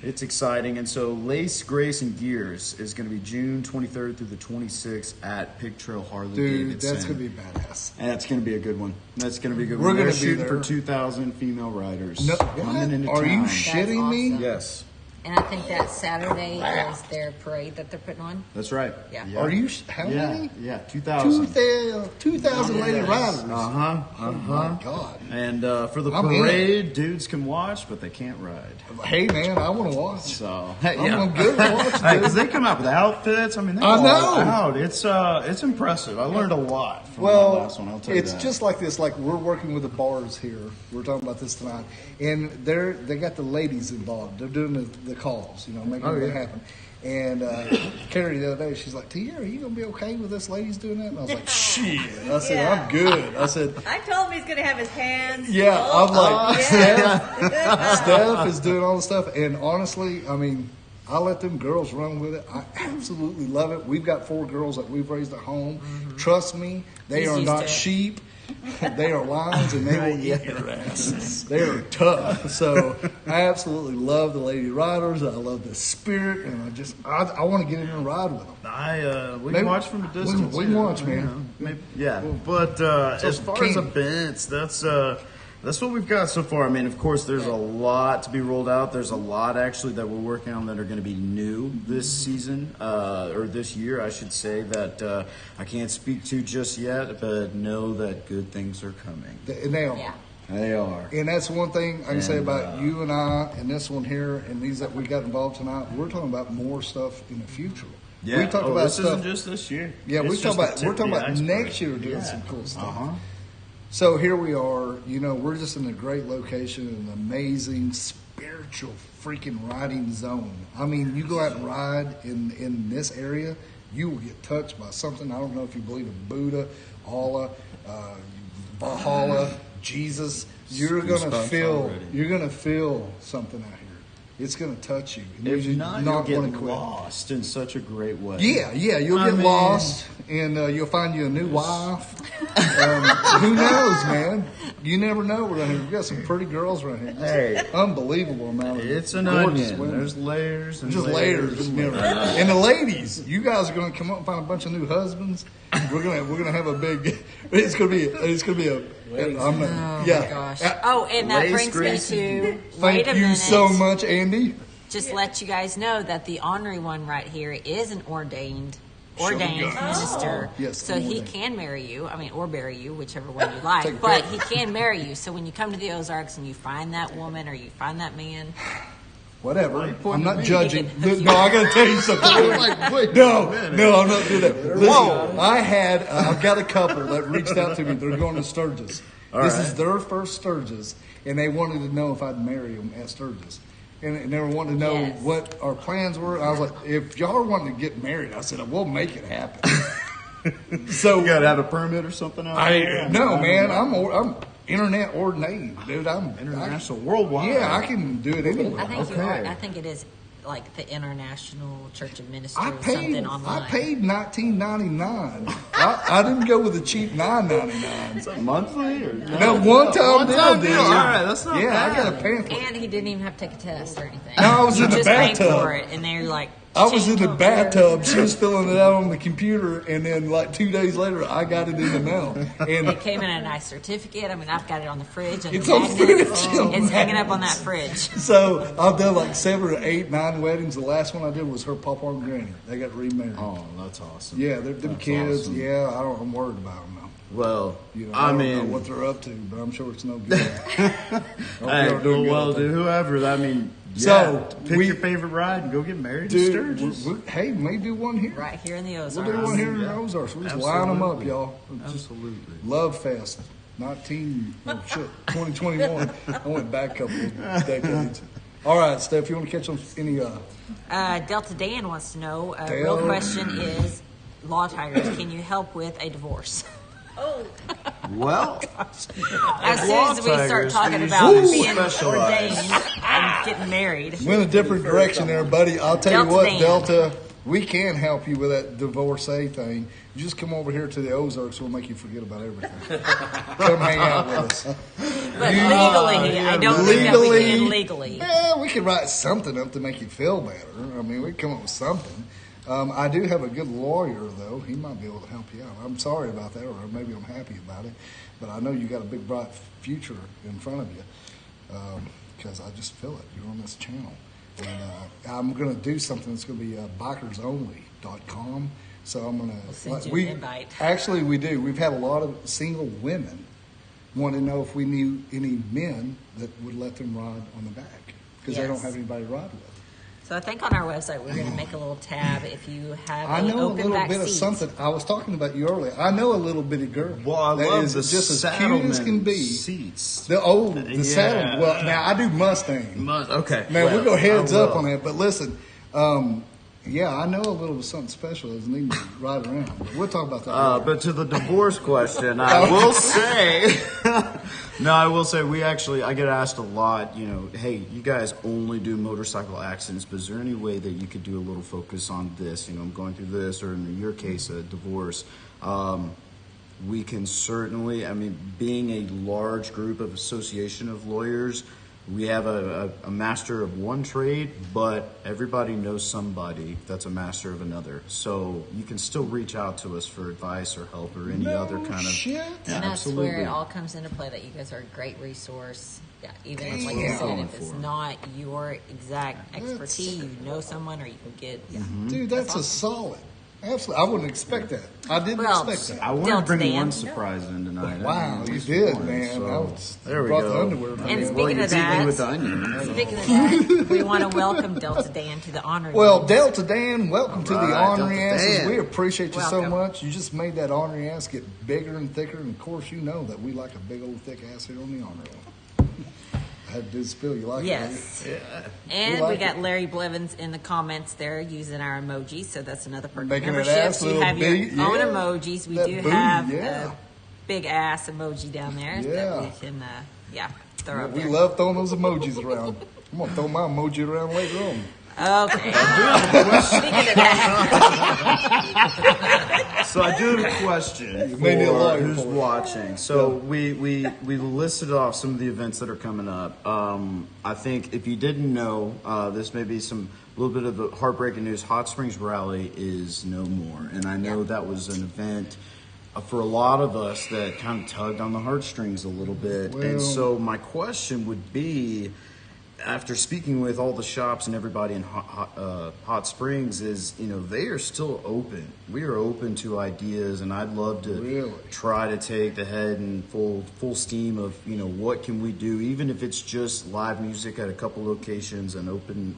it's exciting. And so Lace, Grace, and Gears is going to be June 23rd through the 26th at Pig Trail Harley Dude, Davidson. that's going to be badass. And that's going to be a good one. That's going to be a good We're one. gonna They're be shooting there. for 2,000 female riders. No, coming what? into Are you town. shitting me? awesome. Yes, And I think that Saturday is their parade that they're putting on. that's right. Yeah. Are you? How Yeah, many? yeah, 2,000. 2,000 lady riders. Uh-huh, Oh my God. And for the I'm in. parade, dudes can watch, but they can't ride. Hey man, I want to watch. So I'm good to watch, Hey, dude. 'cause they come out with outfits. I mean, they I go know. all out. It's impressive. I learned a lot from Well, the last one. I'll tell you it's that. just like this. Like we're working with the bars here. We're talking about this tonight, and they got the ladies involved. They're doing the calls, making it happen. And Carrie the other day, she's like, "Tia, are you gonna be okay with this ladies doing that?" And I was like, "Shit." I said, Yeah. "I'm good." I said, I told him he's going to have his hands. "Yeah." I'm like, yeah. Steph is doing all the stuff, and honestly, I mean, I let them girls run with it. I absolutely love it. We've got 4 girls that we've raised at home. Trust me, they He's are used not to it. they are lions, and they will eat your asses. They are tough. So I absolutely love the lady riders. I love the spirit, and I want to get in and ride with them. We Maybe- can watch from a distance. we can watch, man. Yeah, but as far as King. events, that's what we've got so far. I mean, of course, there's a lot to be rolled out. There's a lot actually that we're working on that are going to be new this season or this year, I should say. That I can't speak to just yet, but know that good things are coming. And they are. Yeah. They are. And that's one thing I can say And, about you and I, and this one here, and these that we got involved tonight. We're talking about more stuff in the future. Yeah. We talk Oh, about this stuff. isn't just this year. Yeah, It's we're just talking the about tip of the iceberg. next year doing Yeah. some cool stuff. Uh-huh. So here we are. We're just in a great location, an amazing spiritual freaking riding zone. I mean, you go out and ride in this area, you will get touched by something. I don't know if you believe in Buddha, Allah, Valhalla, Jesus. You're gonna Goosebumps feel something out here. It's gonna touch you. And If you're not, you'll wanna get lost in such a great way. Yeah, you'll I get mean- lost, and you'll find you a new wife. Who knows, man? You never know. We've got some pretty girls around here. Just Hey. unbelievable amount of It's an gorgeous onion. women. There's layers and Just layers. layers. And the ladies, you guys are going to come up and find a bunch of new husbands. We're gonna have a big. It's gonna be a. I'm not, yeah. My gosh. Oh, and that Lace brings me Grace. to. Thank wait a you minute. so much, Andy. Just let you guys know that the Ornery One right here is an ordained minister. Yes, so I'm he ordained. can marry you. I mean, or bury you, whichever one you like. Take But care. he can marry you. So when you come to the Ozarks and you find that woman or you find that man, Whatever. I'm pointing not at me? judging. He can- No, I got to tell you something. No, I'm not doing that. Listen, I've got a couple that reached out to me. They're going to Sturgis. This is their first Sturgis, and they wanted to know if I'd marry them at Sturgis. And they were wanting to know Yes. what our plans were. I was like, if y'all are wanting to get married, I said, we'll make it happen. So You gotta have a permit or something out there? no, man, I'm internet ordained, dude. I'm International, worldwide. Yeah, I can do it anywhere. I think you are. Okay. I think it is like the International Church of Ministry I or something online. I paid $19.99. I didn't go with the cheap $9.99. Is that monthly or No, one-time deal, dude. All right, that's not Yeah, bad. I got a pamphlet. And he didn't even have to take a test or anything. No, I was you in the just paid bathtub. for it, and they're like, I was in the Change bathtub. She was filling it out on the computer, and then like 2 days later, I got it in the mail. And It came in a nice certificate. I mean, I've got it on the fridge. And It's the on magnets. fridge, on It's hanging up magnets. on that fridge. so I've done like 7 or 8, 9 weddings. The last one I did was her papa and granny. They got remarried. Oh, that's awesome. Yeah, they're them That's kids. awesome. Yeah, I'm worried about them though. Well, You know, I don't know mean, what they're up to, but I'm sure it's no good. hey, y'all doing good well, out there. dude, whoever. I mean, So, pick we- your favorite ride and go get married in Dude, Sturgis. hey, may do one here. Right here in the We'll Ozarks. do one here in the Yeah. Ozarks. We'll just line them up, Absolutely. y'all. Just Absolutely. Love Fest, 2021. I went back a couple of decades. All right, Steph, you want to catch on any? Delta Dan wants to know, Dale. real question is, Law Tigers, can you help with a divorce? Oh, Well, As soon Law as we start Tigers, talking we about usually being specialize. ordained and getting married. Went a different direction there, buddy. I'll tell Delta you what, Dan. Delta, we can help you with that divorcee thing. You just come over here to the Ozarks. We'll make you forget about everything. Come hang out with us. But legally, I don't think that we can legally. Yeah, we could write something up to make you feel better. I mean, we can come up with something. I do have a good lawyer, though. He might be able to help you out. I'm sorry about that, or maybe I'm happy about it. But I know you got a big, bright future in front of you because I just feel it. You're on this channel. And I'm going to do something that's going to be bikersonly.com. So I'm going to... We'll send you an invite. Actually, we do. We've had a lot of single women want to know if we knew any men that would let them ride on the back because they don't Yes. have anybody to ride with. So I think on our website we're going to make a little tab if you have I an know a open little back bit of seat. something. I was talking about you earlier. I know a little bitty girl. well, I that love is the just as cute as can be. seats. The Yeah. saddle. Well, now I do Mustang. Okay. Man, well, we go heads I up will. on that. But listen, yeah, I know a little bit something special that's needing to ride around. But we'll talk about that. later. But to the divorce question, I will say, I will say I get asked a lot, hey, you guys only do motorcycle accidents, but is there any way that you could do a little focus on this? I'm going through this, or in your case, a divorce. We can certainly, being a large group of association of lawyers, we have a master of one trade, but everybody knows somebody that's a master of another. So you can still reach out to us for advice or help or any other kind of... shit. Yeah, And that's absolutely. where it all comes into play, that you guys are a great resource. Yeah, even if, like what you we're said, going if it's for. not your exact expertise, you know someone, or you can get. Yeah. Dude, that's a solid. Absolutely. I wouldn't expect that. I didn't Well, expect I that. wanted to Delta bring Dan. one surprise in tonight. Wow, At you least did, one, man. so There we brought go. the The underwear. And man. speaking of it's eating that, with the onion. speaking of that, we want to welcome Delta Dan to the Ornery Well, One. Delta Dan, welcome to the All right, Ornery Delta Asses. Dan. We appreciate you so Welcome. much. You just made that Ornery Ass get bigger and thicker, and of course you know that we like a big old thick ass here on the Ornery One. I had to do the spill. You like it? Yes. We And like we got it. Larry Blevins in the comments there using our emojis, so that's another perk of Making that memberships. ass You little have your big, own yeah. emojis. We That do booty, have yeah. a big ass emoji down there Yeah. that we can, throw up We there. love throwing those emojis around. I'm gonna throw my emoji around later on. Okay. Speaking of that, So I do have a question may need a for lawyer who's for it. watching. So we listed off some of the events that are coming up. I think if you didn't know, this may be a little bit of the heartbreaking news. Hot Springs Rally is no more, and I know that was an event for a lot of us that kind of tugged on the heartstrings a little bit. Well- And so my question would be, after speaking with all the shops and everybody in Hot Springs, is they are still open. We are open to ideas, and I'd love to Really? try to take the head and full steam of what can we do, even if it's just live music at a couple locations, an open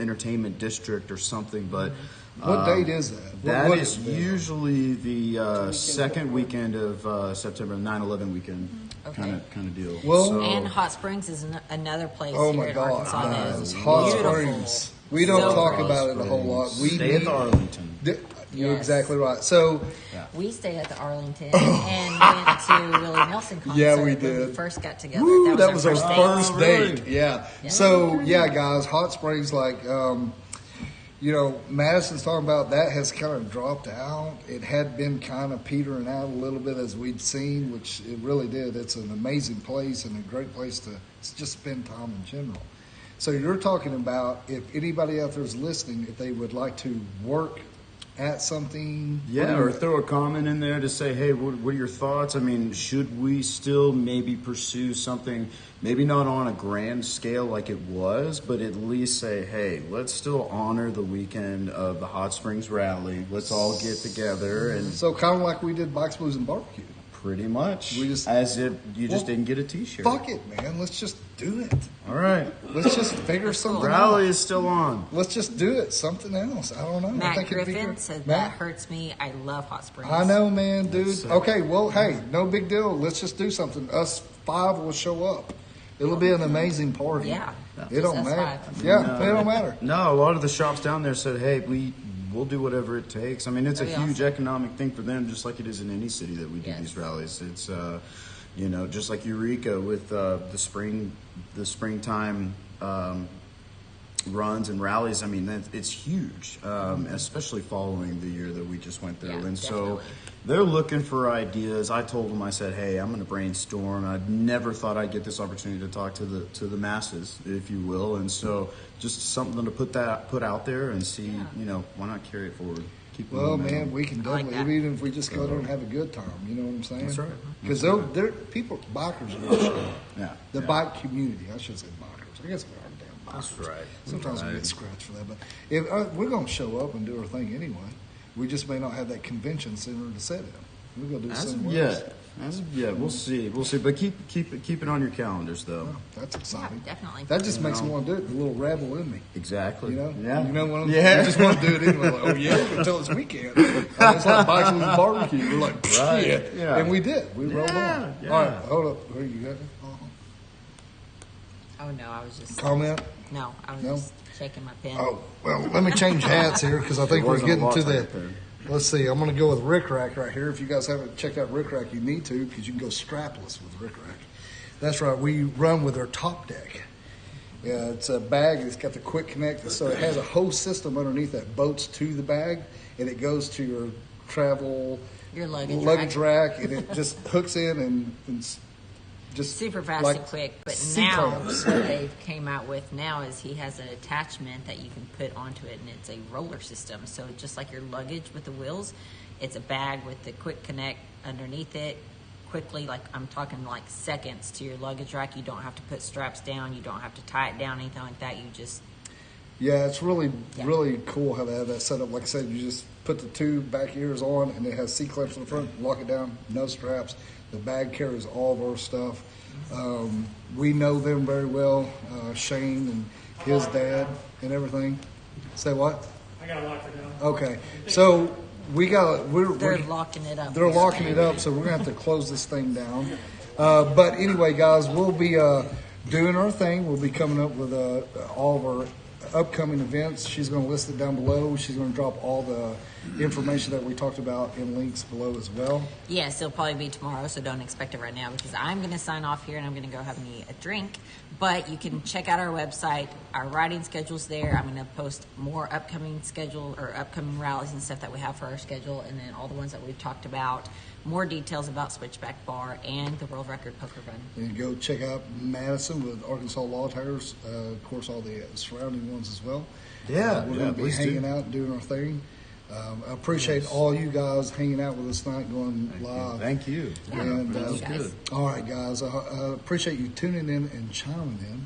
entertainment district or something. But What date is that? that What is the date? usually the second weekend of September, 9/11 weekend, Okay. kind of deal. Well- So- and Hot Springs is another place Oh here my in God, Arkansas that guys, is Hot beautiful. Springs. We don't So talk pretty. about it a whole lot. We Stay at the Arlington. You're Yes. exactly right. So We stayed at the Arlington and went to Willie Nelson concert Yeah, we when did. we first got together. woo, that was our date. first date. date. Yeah. Yeah. So yeah, guys, Hot Springs, like Madison's talking about, that has kind of dropped out. It had been kind of petering out a little bit as we'd seen, which it really did. It's an amazing place and a great place to just spend time in general. So you're talking about if anybody out there is listening, if they would like to work at something. Yeah, or throw a comment in there to say, hey, what are your thoughts? I mean, should we still maybe pursue something, maybe not on a grand scale like it was, but at least say, hey, let's still honor the weekend of the Hot Springs Rally. Let's all get together. And So kind of like we did Bikes, Blues, and Barbecue. pretty much, We just- as if you just Well, didn't get a T-shirt. Fuck it, man. Let's just do it. All right. Let's just figure something Rally out. is still on. Let's just do it. Something else. I don't know. I Matt think it'd be Griffin good. said Matt? that hurts me. I love Hot Springs. I know, man, dude. So- Okay, well, hey, no big deal. Let's just do something. Us 5 will show up. It'll be an amazing party. Yeah. It don't Just us matter. 5. Yeah, it don't matter. No, a lot of the shops down there said, hey, we'll do whatever it takes. I mean, it's a That'd be huge awesome. economic thing for them, just like it is in any city that we do Yes. these rallies. It's, you know, just like Eureka with the springtime runs and rallies. I mean, it's huge, especially following the year that we just went through. Yeah, And so definitely. they're looking for ideas. I told them, I said, hey, I'm going to brainstorm. I never thought I'd get this opportunity to talk to the masses, if you will. And so just something to put out there and see, you know, why not carry it forward? Keep Well, moving. man, we can I like definitely, that. even if we just go there and have a good time, you know what I'm saying? That's right. Because they're people, bikers are gonna show up. Yeah. The yeah. bike community, I should say bikers. I guess we are damn bikers. That's right. Sometimes we Right. get scratched for that, but if we're going to show up and do our thing anyway. We just may not have that convention center to sit in. We're going to do As of somewhere else. yet, we'll see. We'll see. But keep it on your calendars, though. Oh, that's exciting. Yeah, definitely. That just makes me know. want to do it. The little rebel in me. Exactly. You know? Yeah. You know what I'm Yeah. I just want to do it anyway. Like, oh, yeah, until it's weekend. It's like Bikes with Barbecue. We're like, Right. shit. Yeah. And we did. We rolled Yeah, on. yeah. All right, hold up. Where you got it? Oh no, I was just Comment? no, I was No? just shaking my pen. Oh, well, let me change hats here because I think we're wasn't a getting lot to like the. that. Let's see. I'm going to go with Rick Rack right here. If you guys haven't checked out Rick Rack, you need to because you can go strapless with Rick Rack. That's right. We run with our top deck. Yeah, it's a bag. It's got the quick connect, so it has a hose system underneath that bolts to the bag, and it goes to your travel Your luggage rack, and it just hooks in and just Super fast like and quick, but sea now clamps. what they've came out with now is he has an attachment that you can put onto it, and it's a roller system. So just like your luggage with the wheels, it's a bag with the quick connect underneath it. Quickly, like I'm talking like seconds to your luggage rack. You don't have to put straps down. You don't have to tie it down, anything like that. You just Yeah, it's really, Yeah. really cool how they have that set up. Like I said, you just put the two back ears on, and it has C-clamps in the front, lock it down, no straps. The bag carries all of our stuff. We know them very well, Shane and his dad and everything. Say what? I got to lock it down. Okay, so we're they're locking it up. they're locking it up, so we're gonna have to close this thing down. But anyway, guys, we'll be doing our thing. We'll be coming up with all of our upcoming events. She's going to list it down below. She's going to drop all the information that we talked about in links below as well. Yes, it'll probably be tomorrow, so don't expect it right now because I'm going to sign off here and I'm going to go have me a drink. But you can check out our website. Our riding schedule's there. I'm going to post more upcoming schedule or upcoming rallies and stuff that we have for our schedule, and then all the ones that we've talked about. More details about Switchback Bar and the World Record Poker Run. And go check out Madison with Arkansas Law Tires. Of course, all the surrounding ones as well. Yeah, we're yeah, going to be please do. hanging out and doing our thing. I appreciate all you guys hanging out with us tonight, going live. Thank you. And, that was guys. good. All right, guys. I appreciate you tuning in and chiming in.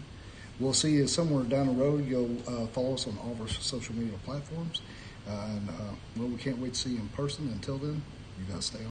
We'll see you somewhere down the road. You'll follow us on all of our social media platforms. Well, we can't wait to see you in person. Until then, you guys stay on.